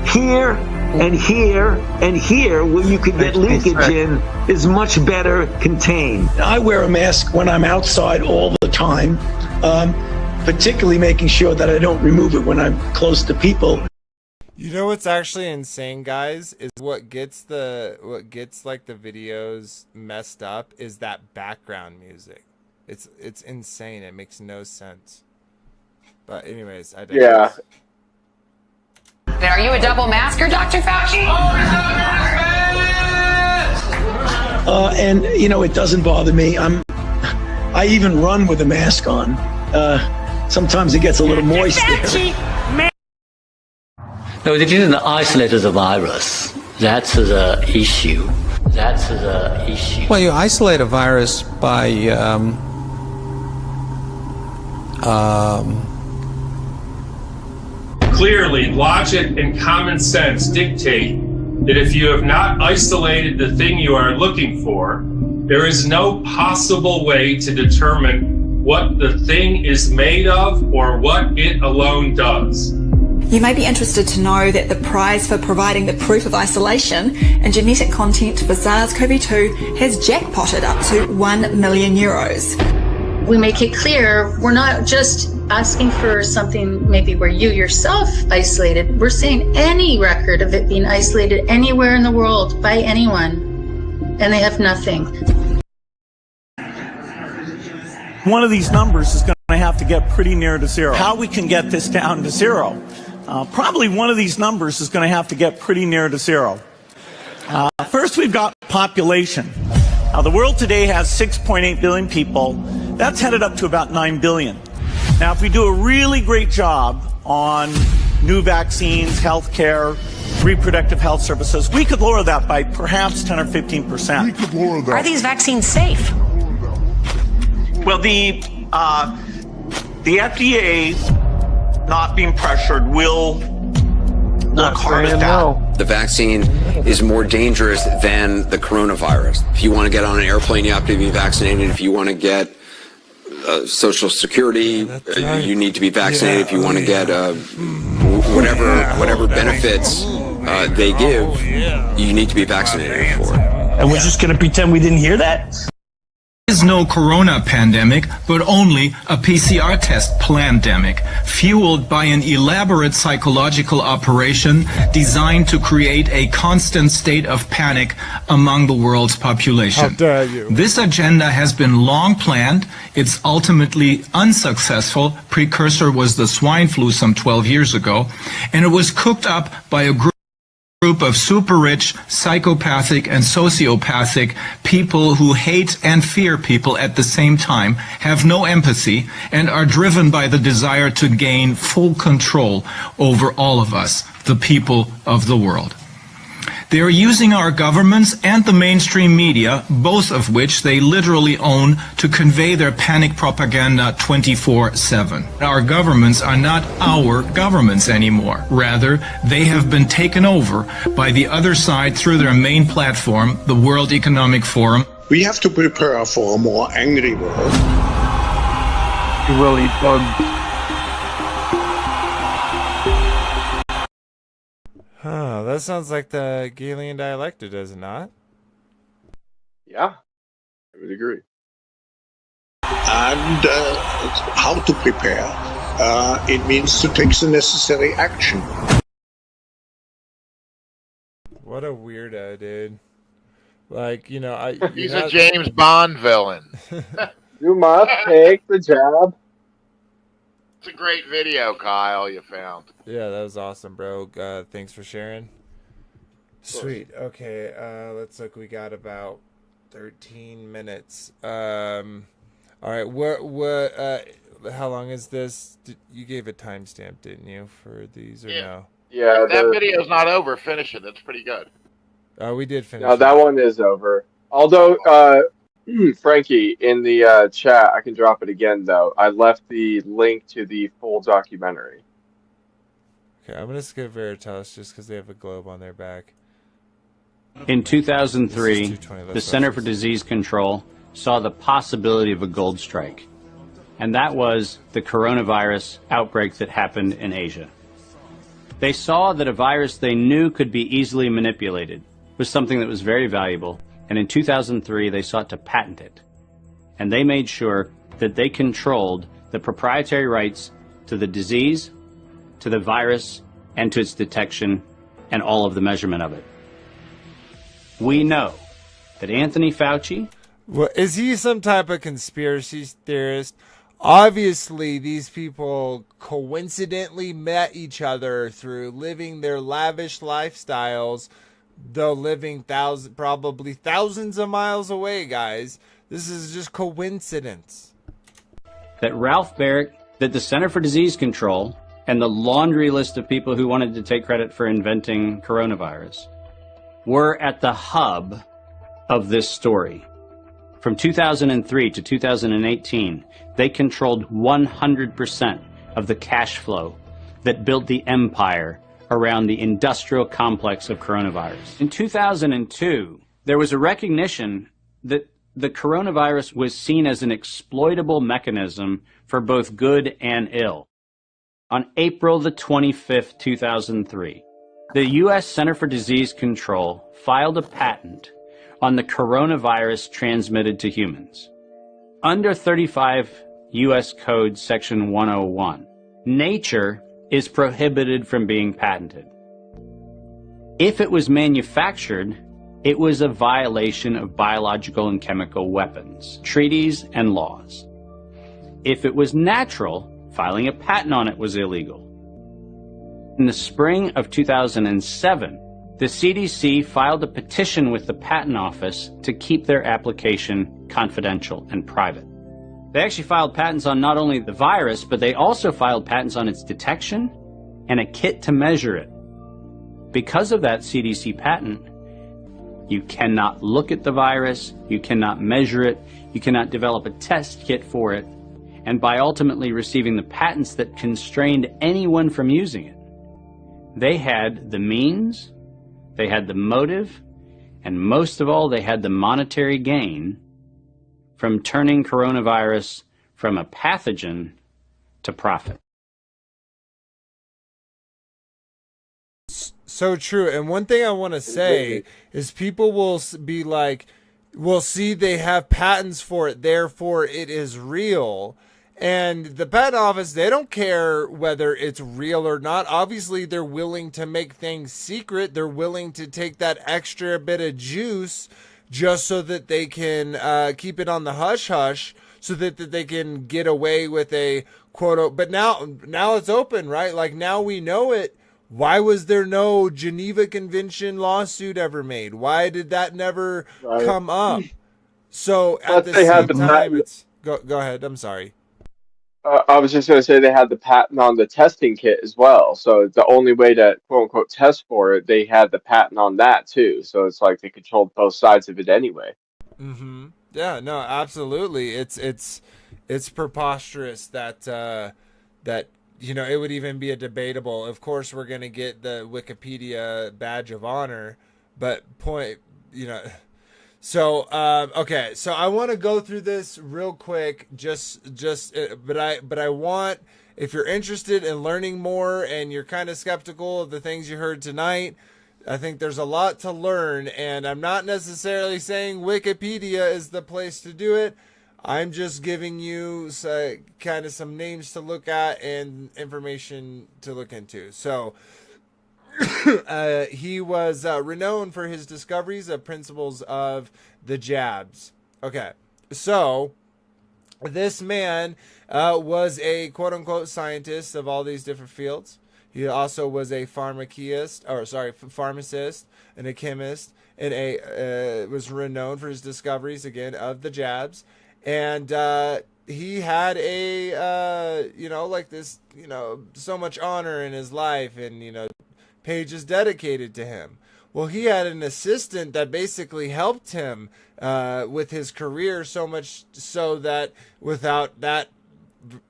here and here and here, where you could get leakage in, is much better contained. I wear a mask when I'm outside all the time, particularly making sure that I don't remove it when I'm close to people. You know what's actually insane, guys, is what gets like the videos messed up is that background music. It's insane. It makes no sense. But anyways, I digress. Are you a double masker, Dr. Fauci? And you know, it doesn't bother me. I even run with a mask on. Sometimes it gets a little moist there. No, it isn't isolated as a virus. That's the issue. That's the issue. Well, you isolate a virus by Clearly, logic and common sense dictate that if you have not isolated the thing you are looking for, there is no possible way to determine what the thing is made of or what it alone does. You may be interested to know that the prize for providing the proof of isolation and genetic content for SARS-CoV-2 has jackpotted up to €1 million. We make it clear we're not just asking for something maybe where you yourself isolated. We're saying any record of it being isolated anywhere in the world by anyone, and they have nothing. One of these numbers is going to have to get pretty near to zero. How we can get this down to zero? probably one of these numbers is going to have to get pretty near to zero. First, we've got population. The world today has 6.8 billion people. That's headed up to about 9 billion. Now, if we do a really great job on new vaccines, healthcare, reproductive health services, we could lower that by perhaps 10 or 15%. We could lower that. Are these vaccines safe? Well, the FDA, not being pressured, will look hard at that. The vaccine is more dangerous than the coronavirus. If you want to get on an airplane, you have to be vaccinated. If you want to get Social Security, you need to be vaccinated. If you want to get whatever benefits they give, you need to be vaccinated for. And we're just going to pretend we didn't hear that? There is no corona pandemic, but only a PCR test plandemic, fueled by an elaborate psychological operation designed to create a constant state of panic among the world's population. How dare you? This agenda has been long planned. It's ultimately unsuccessful. Precursor was the swine flu some 12 years ago, and it was cooked up by a group of super-rich, psychopathic, and sociopathic people who hate and fear people at the same time, have no empathy, and are driven by the desire to gain full control over all of us, the people of the world. They are using our governments and the mainstream media, both of which they literally own, to convey their panic propaganda 24/7. Our governments are not our governments anymore. Rather, they have been taken over by the other side through their main platform, the World Economic Forum. We have to prepare for a more angry world. You will eat bugs. Huh, that sounds like the Galilean dialectic, does it not? Yeah, I would agree. And how to prepare? It means to take the necessary action. What a weirdo, dude. Like, you know, he's a James Bond villain. You must take the job. It's a great video, Kyle, you found. Yeah, that was awesome, bro. Thanks for sharing. Sweet. Okay, let's look. We got about 13 minutes. All right, what how long is this? You gave a timestamp, didn't you, for these, or no? Yeah, that video's not over. Finish it. That's pretty good. We did finish. No, that one is over. Although, Frankie, in the chat, I can drop it again, though. I left the link to the full documentary. Okay, I'm going to skip Veritas just because they have a globe on their back. In 2003, the Center for Disease Control saw the possibility of a gold strike, and that was the coronavirus outbreak that happened in Asia. They saw that a virus they knew could be easily manipulated was something that was very valuable, and in 2003 they sought to patent it. And they made sure that they controlled the proprietary rights to the disease, to the virus, and to its detection, and all of the measurement of it. We know that Anthony Fauci... Well, is he some type of conspiracy theorist? Obviously, these people coincidentally met each other through living their lavish lifestyles, though living probably thousands of miles away, guys. This is just coincidence. That Ralph Barrett, that the Center for Disease Control, and the laundry list of people who wanted to take credit for inventing coronavirus were at the hub of this story. From 2003 to 2018, they controlled 100% of the cash flow that built the empire around the industrial complex of coronavirus. In 2002, there was a recognition that the coronavirus was seen as an exploitable mechanism for both good and ill. On April the 25th, 2003, the U.S. Center for Disease Control filed a patent on the coronavirus transmitted to humans. Under 35 U.S. Code Section 101, nature is prohibited from being patented. If it was manufactured, it was a violation of biological and chemical weapons, treaties, and laws. If it was natural, filing a patent on it was illegal. In the spring of 2007, the CDC filed a petition with the Patent Office to keep their application confidential and private. They actually filed patents on not only the virus, but they also filed patents on its detection and a kit to measure it. Because of that CDC patent, you cannot look at the virus, you cannot measure it, you cannot develop a test kit for it, and by ultimately receiving the patents that constrained anyone from using it, they had the means, they had the motive, and most of all, they had the monetary gain from turning coronavirus from a pathogen to profit. So true. And one thing I want to say is people will be like, we'll see they have patents for it, therefore it is real. And the patent office, they don't care whether it's real or not. Obviously, they're willing to make things secret. They're willing to take that extra bit of juice just so that they can keep it on the hush-hush, so that they can get away with a quote. But now it's open, right? Like, now we know it. Why was there no Geneva Convention lawsuit ever made? Why did that never come up? So at the same time, it's... Go ahead. I'm sorry. I was just going to say they had the patent on the testing kit as well. So the only way to quote unquote test for it, they had the patent on that too. So it's like they controlled both sides of it anyway. Mm-hmm. Yeah, no, absolutely. It's preposterous that that it would even be a debatable. Of course, we're going to get the Wikipedia badge of honor, but So, okay, so I want to go through this real quick, but I want, if you're interested in learning more and you're kind of skeptical of the things you heard tonight, I think there's a lot to learn, and I'm not necessarily saying Wikipedia is the place to do it. I'm just giving you kind of some names to look at and information to look into. So, he was renowned for his discoveries of principles of the jabs. Okay, so this man was a quote-unquote scientist of all these different fields. He also was a pharmacist and a chemist, and was renowned for his discoveries, again, of the jabs. And he had so much honor in his life, and, pages dedicated to him. Well, he had an assistant that basically helped him with his career, so much so that without that,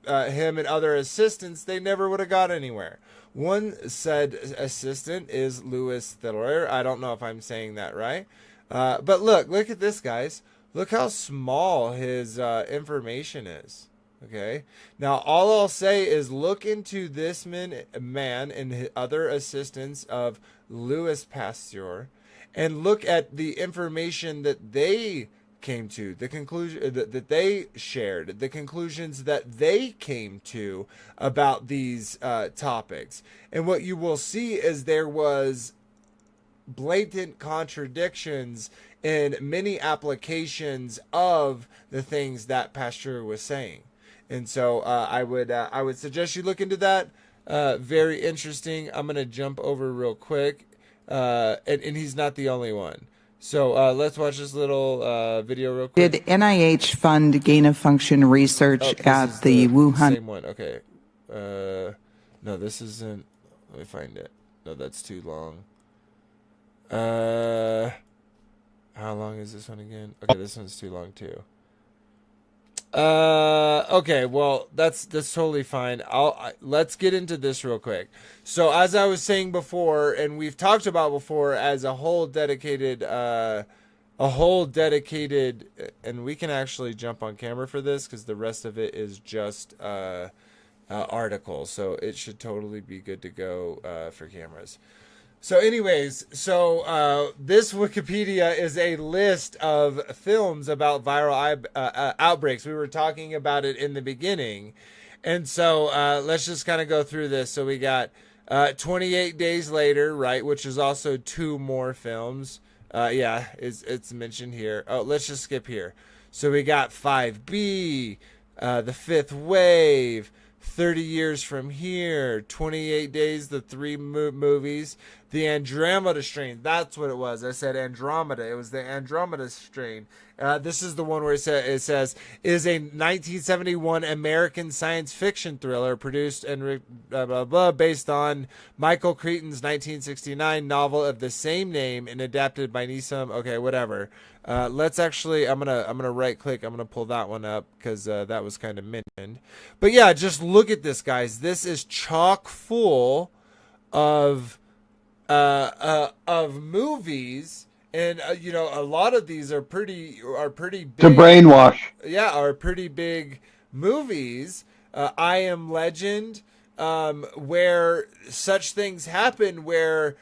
him and other assistants, they never would have got anywhere. One said assistant is Louis Theroux. I don't know if I'm saying that right. But look at this, guys. Look how small his information is. Okay. Now, all I'll say is look into this man and his other assistants of Louis Pasteur, and look at the information that they came to, the conclusion that they shared, the conclusions that they came to about these topics. And what you will see is there was blatant contradictions in many applications of the things that Pasteur was saying. And so I would suggest you look into that. Very interesting. I'm going to jump over real quick. And he's not the only one. So let's watch this little video real quick. Did NIH fund gain-of-function research at the Wuhan? Same one. Okay. No, this isn't. Let me find it. No, that's too long. How long is this one again? Okay, this one's too long too. Okay, well, that's totally fine. Let's get into this real quick. So as I was saying before, and we've talked about before, as a whole dedicated, and we can actually jump on camera for this because the rest of it is just articles, so it should totally be good to go for cameras. So anyways, this Wikipedia is a list of films about viral outbreaks. We were talking about it in the beginning. And so let's just kind of go through this. So we got 28 Days Later, right, which is also 2 more films. Yeah, it's mentioned here. Oh, let's just skip here. So we got 5B, The Fifth Wave, 30 years from here, 28 days, the three movies, the Andromeda strain. That's what it was. I said Andromeda. It was the Andromeda strain. This is the one where it says is a 1971 American science fiction thriller produced and blah, blah, blah, based on Michael Crichton's 1969 novel of the same name and adapted by Nissan. Okay, whatever. Let's actually, I'm gonna right click. I'm gonna pull that one up because that was kind of mentioned. But yeah, just look at this, guys. This is chock full of movies, and a lot of these are pretty big. To brainwash. Yeah, are pretty big movies. I Am Legend, where such things happen, where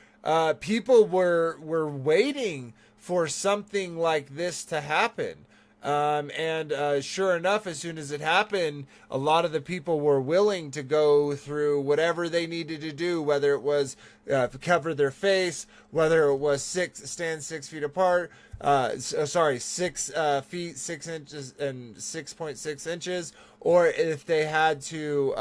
people were waiting for something like this to happen. And sure enough, as soon as it happened, a lot of the people were willing to go through whatever they needed to do, whether it was cover their face, whether it was stand 6 feet apart, 6 feet 6 inches and 6.6 inches, or if they had to,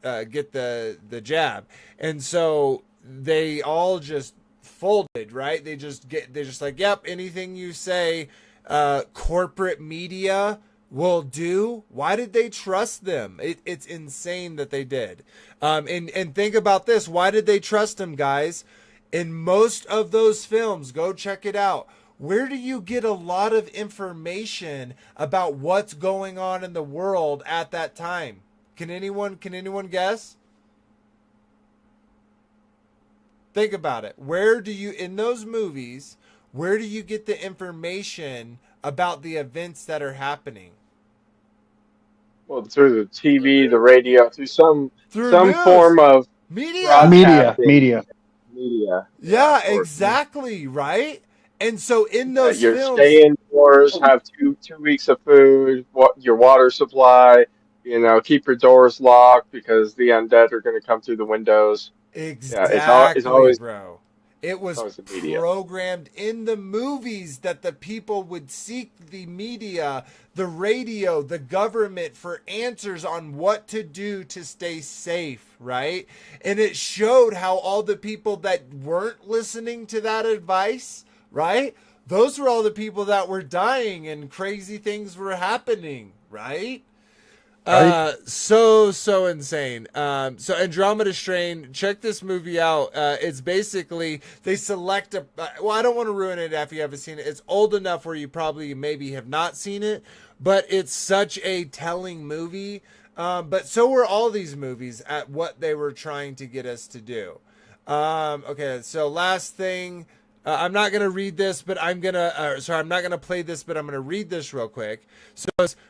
get the jab. And so they all just folded, right? They're just like, yep, anything you say, corporate media will do. Why did they trust them? It's insane that they did. And think about this. Why did they trust them, guys? In most of those films, go check it out. Where do you get a lot of information about what's going on in the world at that time? Can anyone guess? Think about it. In those movies, where do you get the information about the events that are happening? Well, through the TV, the radio, through some news, form of media. Yeah, exactly, right? And so in those your films, stay indoors, have two weeks of food, your water supply, keep your doors locked because the undead are going to come through the windows. Exactly, it's always, bro. It was programmed in the movies that the people would seek the media, the radio, the government for answers on what to do to stay safe, right? And it showed how all the people that weren't listening to that advice, right? Those were all the people that were dying and crazy things were happening, right? So insane. So Andromeda Strain, check this movie out. It's basically, they select I don't want to ruin it if you haven't seen it. It's old enough where you probably maybe have not seen it, but it's such a telling movie. But so were all these movies at what they were trying to get us to do. Okay, so last thing, I'm not going to read this, but I'm not going to play this, but I'm going to read this real quick. So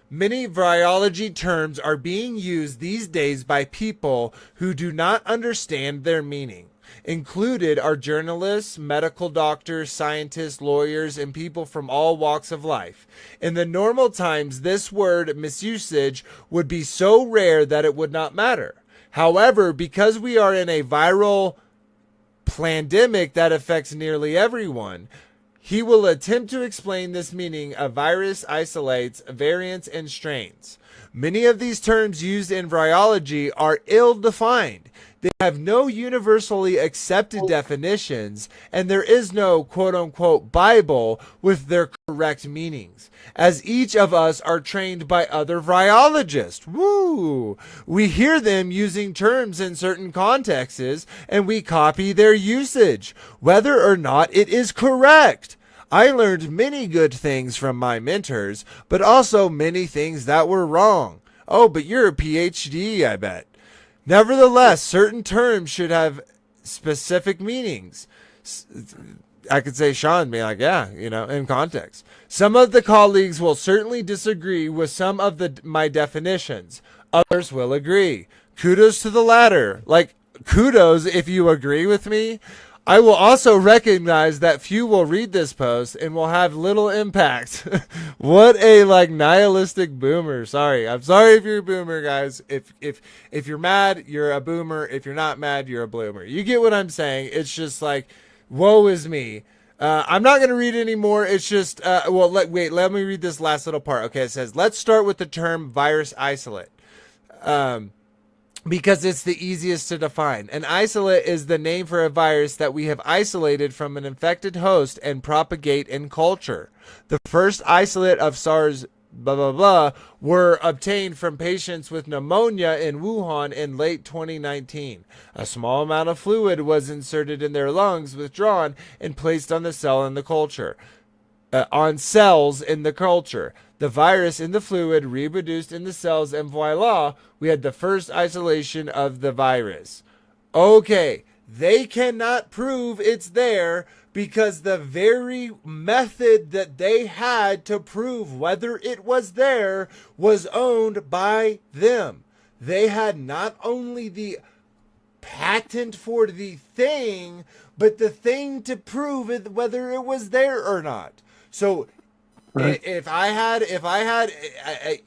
many virology terms are being used these days by people who do not understand their meaning. Included are journalists, medical doctors, scientists, lawyers, and people from all walks of life. In the normal times, this word misusage would be so rare that it would not matter. However, because we are in a viral pandemic that affects nearly everyone, he will attempt to explain this meaning. A virus isolates variants and strains. Many of these terms used in virology are ill-defined. They have no universally accepted definitions, and there is no quote-unquote Bible with their correct meanings, as each of us are trained by other virologists. Woo! We hear them using terms in certain contexts, and we copy their usage, whether or not it is correct. I learned many good things from my mentors, but also many things that were wrong. Oh, but you're a PhD, I bet. Nevertheless, certain terms should have specific meanings. I could say Sean being like, yeah, in context. Some of the colleagues will certainly disagree with some of my definitions. Others will agree. Kudos to the latter. Like, kudos if you agree with me. I will also recognize that few will read this post and will have little impact. What a nihilistic boomer. I'm sorry if you're a boomer, guys. If you're mad, you're a boomer. If you're not mad, you're a bloomer. You get what I'm saying? It's just like, woe is me. I'm not going to read anymore. It's just, let me read this last little part. Okay, it says, let's start with the term virus isolate. Because it's the easiest to define. An isolate is the name for a virus that we have isolated from an infected host and propagate in culture. The first isolate of SARS blah blah blah were obtained from patients with pneumonia in Wuhan in late 2019. A small amount of fluid was inserted in their lungs, withdrawn, and placed on the cell in the culture. On cells in the culture. The virus in the fluid reproduced in the cells, and voila, we had the first isolation of the virus. Okay, they cannot prove it's there because the very method that they had to prove whether it was there was owned by them. They had not only the patent for the thing, but the thing to prove it, whether it was there or not. So right. if I had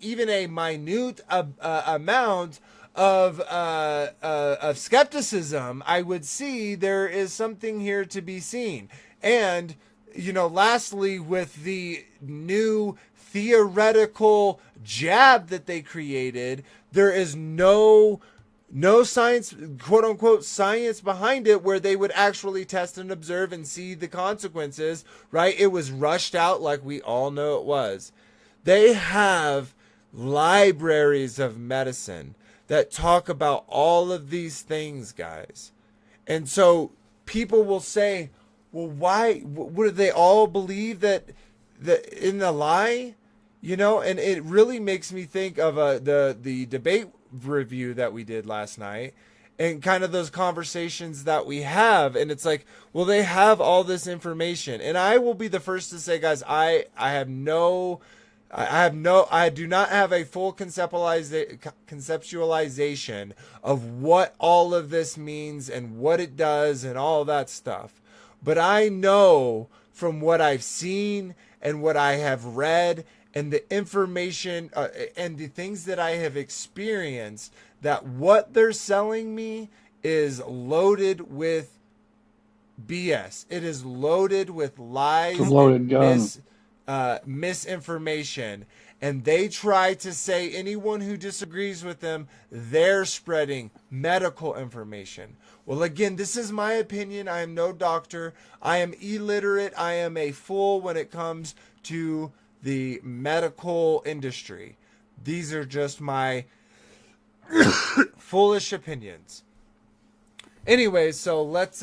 even a minute amount of skepticism, I would see there is something here to be seen. And, lastly, with the new theoretical jab that they created, there is no science, quote unquote, science behind it where they would actually test and observe and see the consequences, right? It was rushed out like we all know it was. They have libraries of medicine that talk about all of these things, guys. And so people will say, well, why would they all believe that in the lie? And it really makes me think of the debate review that we did last night and kind of those conversations that we have. And it's like, well, they have all this information. And I will be the first to say, guys, I do not have a full conceptualization of what all of this means and what it does and all that stuff. But I know from what I've seen and what I have read and the information and the things that I have experienced, that what they're selling me is loaded with BS. It is loaded with lies, misinformation. And they try to say anyone who disagrees with them, they're spreading medical information. Well, again, this is my opinion. I am no doctor. I am illiterate. I am a fool when it comes to the medical industry. These are just my foolish opinions. Anyways, so let's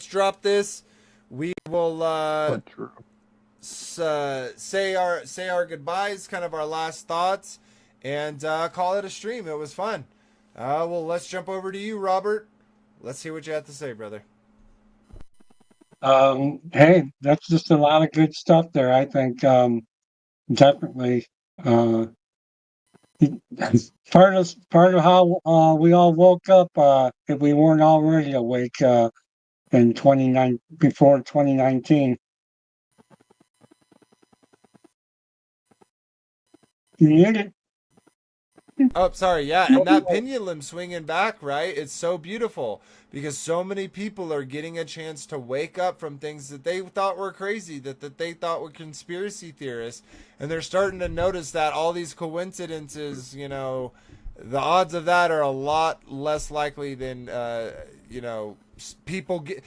drop this. We will say our goodbyes, kind of our last thoughts, and call it a stream. It was fun. Well, let's jump over to you, Robert. Let's see what you have to say, brother. Hey, that's just a lot of good stuff there. I think definitely part of how we all woke up, if we weren't already awake before 2019. You need it. Oh, sorry. Yeah. And that pendulum swinging back, right? It's so beautiful because so many people are getting a chance to wake up from things that they thought were crazy, that they thought were conspiracy theorists. And they're starting to notice that all these coincidences, the odds of that are a lot less likely than, people get,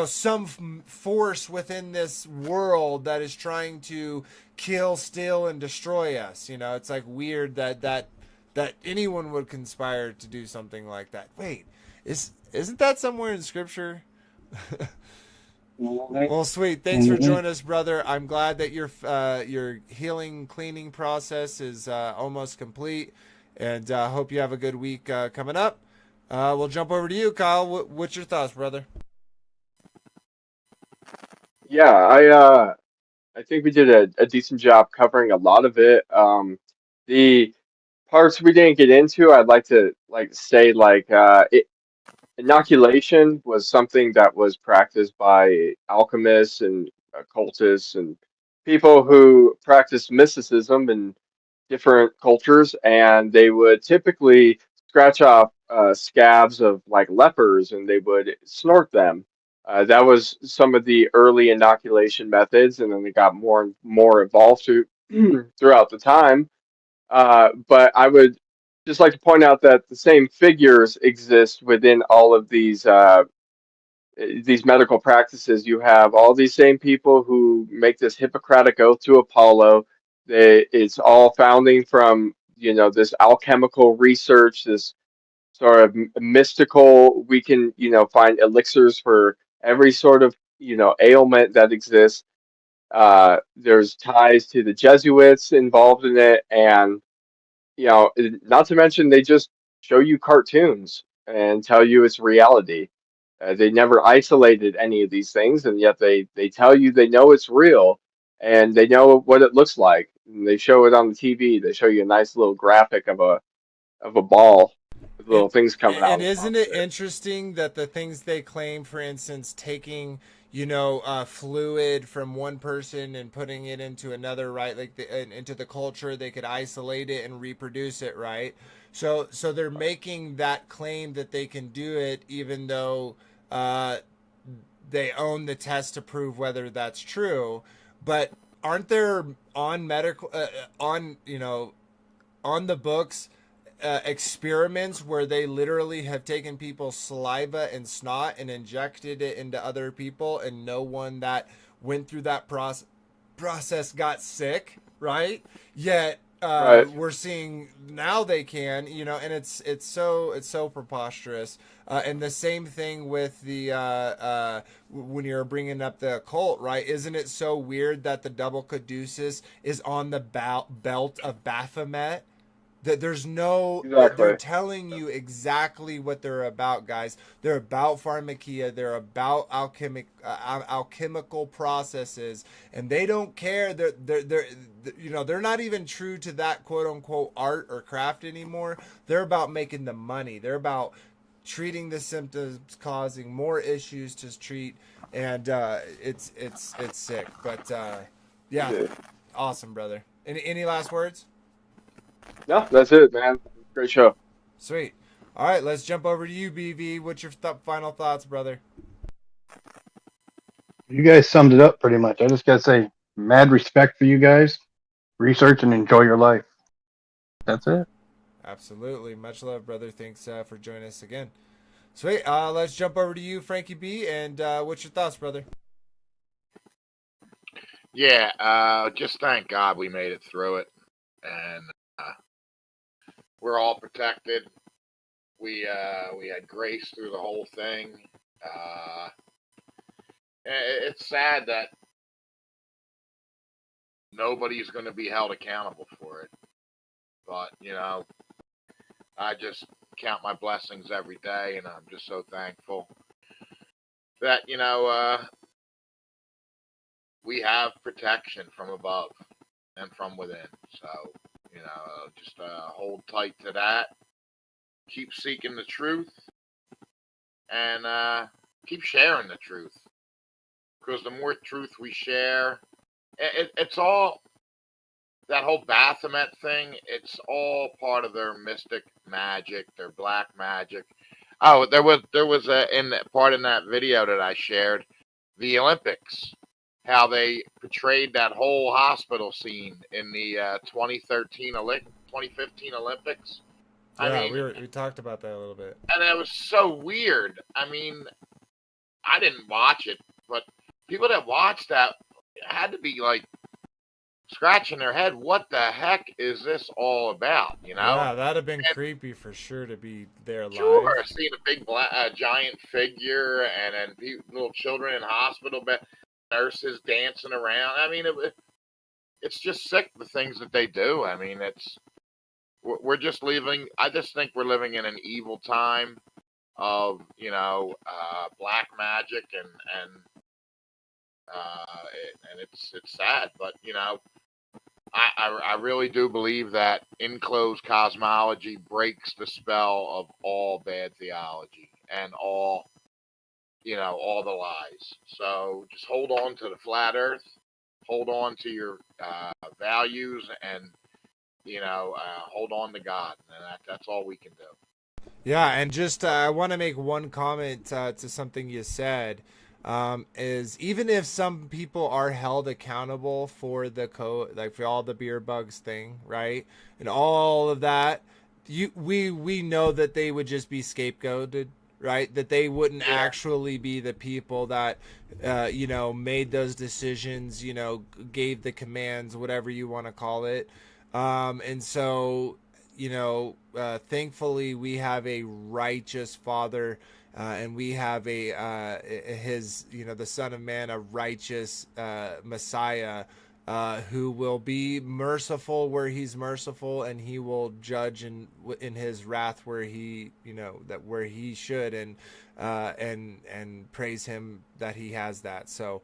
some force within this world that is trying to kill, steal, and destroy us. It's like weird that anyone would conspire to do something like that. Wait, isn't that somewhere in scripture? Well, sweet. Thanks for joining us, brother. I'm glad that your healing, cleaning process is almost complete, and hope you have a good week coming up. We'll jump over to you, Kyle. What's your thoughts, brother? Yeah, I think we did a decent job covering a lot of it. The parts we didn't get into, I'd like to say inoculation was something that was practiced by alchemists and occultists and people who practiced mysticism in different cultures, and they would typically scratch off scabs of lepers, and they would snort them That was some of the early inoculation methods, and then they got more and more evolved throughout the time. But I would just like to point out that the same figures exist within all of these medical practices. You have all these same people who make this Hippocratic oath to Apollo. It's all founding from, this alchemical research, this sort of mystical, we can, find elixirs for every sort of, ailment that exists. There's ties to the Jesuits involved in it. And, not to mention, they just show you cartoons and tell you it's reality. They never isolated any of these things, and yet they tell you they know it's real, and they know what it looks like. And they show it on the TV. They show you a nice little graphic of a ball with little things coming out. And isn't it interesting that the things they claim, for instance, taking fluid from one person and putting it into another, right? Like into the culture, they could isolate it and reproduce it, right? So they're making that claim that they can do it, even though they own the test to prove whether that's true. But aren't there on medical on the books experiments where they literally have taken people's saliva and snot and injected it into other people, and no one that went through that process got sick, right? Yet we're seeing now they can, and it's so preposterous. And the same thing with the when you're bringing up the occult, right? Isn't it so weird that the double caduceus is on the belt of Baphomet? That there's no, they're telling you exactly what they're about, guys. They're about pharmakia. They're about alchemical processes, and they don't care. They're not even true to that quote unquote art or craft anymore. They're about making the money. They're about treating the symptoms, causing more issues to treat, and it's sick. But yeah, awesome, brother. Any last words? No, that's it, man. Great show. Sweet. All right, let's jump over to you, BV. What's your final thoughts, brother? You guys summed it up pretty much. I just got to say, mad respect for you guys. Research and enjoy your life. That's it. Absolutely. Much love, brother. Thanks for joining us again. Sweet. Let's jump over to you, Frankie B. And what's your thoughts, brother? Yeah, just thank God we made it through it. And we're all protected. We had grace through the whole thing. It's sad that nobody's going to be held accountable for it. But, I just count my blessings every day, and I'm just so thankful that, we have protection from above and from within. So, just hold tight to that. Keep seeking the truth, and keep sharing the truth. Because the more truth we share, it's all, that whole Baphomet thing, it's all part of their mystic magic, their black magic. Oh, there was in part in that video that I shared, the Olympics, how they portrayed that whole hospital scene in the 2015 Olympics. Yeah, we talked about that a little bit. And it was so weird. I mean, I didn't watch it, but people that watched that had to be like scratching their head. What the heck is this all about? Yeah, that'd have been creepy for sure to be there live. Sure, seeing a big giant figure, and then little children in hospital bed, nurses dancing around. I mean, it's just sick, the things that they do. I mean, we're just living. I just think we're living in an evil time of black magic, and it's sad, but I really do believe that enclosed cosmology breaks the spell of all bad theology and all the lies. So just hold on to the flat earth, hold on to your values, and hold on to God, and that's all we can do. Yeah, and just I want to make one comment to something you said. is even if some people are held accountable for like for all the beer bugs thing, right, and all of that, we know that they would just be scapegoated, right? That they wouldn't actually be the people that made those decisions, gave the commands, whatever you want to call it. And so thankfully we have a righteous Father. And we have the Son of Man, a righteous Messiah, who will be merciful where he's merciful, and he will judge in his wrath where he should, and praise him that he has that. So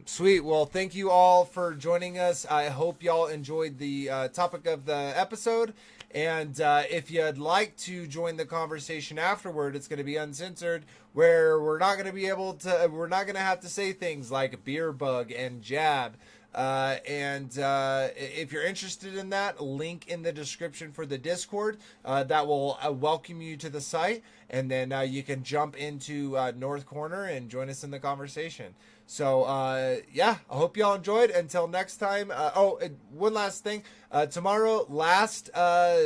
sweet. Well, thank you all for joining us. I hope y'all enjoyed the topic of the episode. And if you'd like to join the conversation afterward, it's going to be uncensored, where we're not going to have to say things like beer bug and jab. And if you're interested in that, link in the description for the Discord that will welcome you to the site. And then you can jump into North Corner and join us in the conversation. So, I hope y'all enjoyed. Until next time. One last thing. Tomorrow, last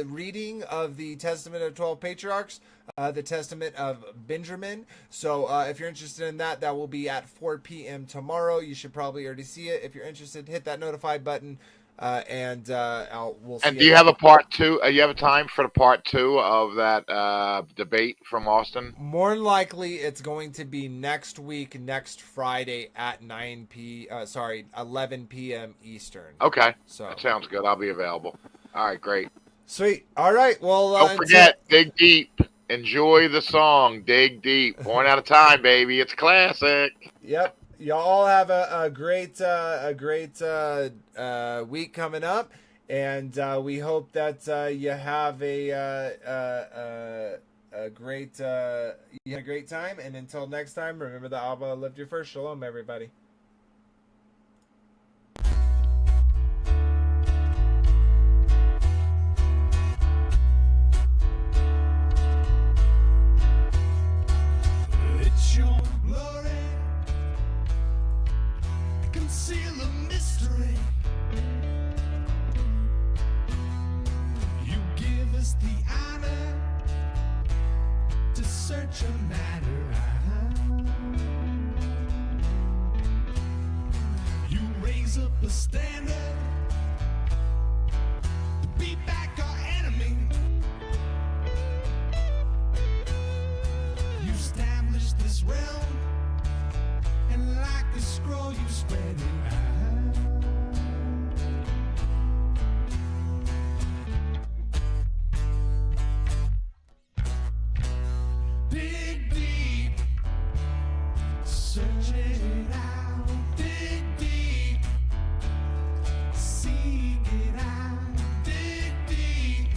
reading of the Testament of 12 Patriarchs, the Testament of Benjamin. So, if you're interested in that, that will be at 4 p.m. tomorrow. You should probably already see it. If you're interested, hit that notify button. We'll see. And do you have a part two? You have a time for the part two of that debate from Austin? More than likely, it's going to be next week, next Friday at 11 p.m. Eastern. Okay, so that sounds good. I'll be available. All right, great. Sweet. All right. Well, don't forget, dig deep. Enjoy the song, Dig Deep. Born Out of Time, baby. It's a classic. Yep. Y'all have a great week coming up, and we hope that you have a great time. And until next time, remember that Abba lived you first. Shalom, everybody. It's your glory. Conceal the mystery. You give us the honor to search a matter. You raise up a standard to beat back our enemy. You establish this realm, and like a scroll you spread it out. Dig deep, search it out. Dig deep, seek it out. Dig deep,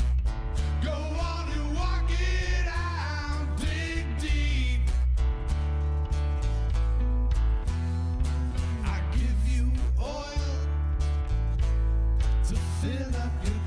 go on and walk it out. Dig deep. I give you oil to fill up your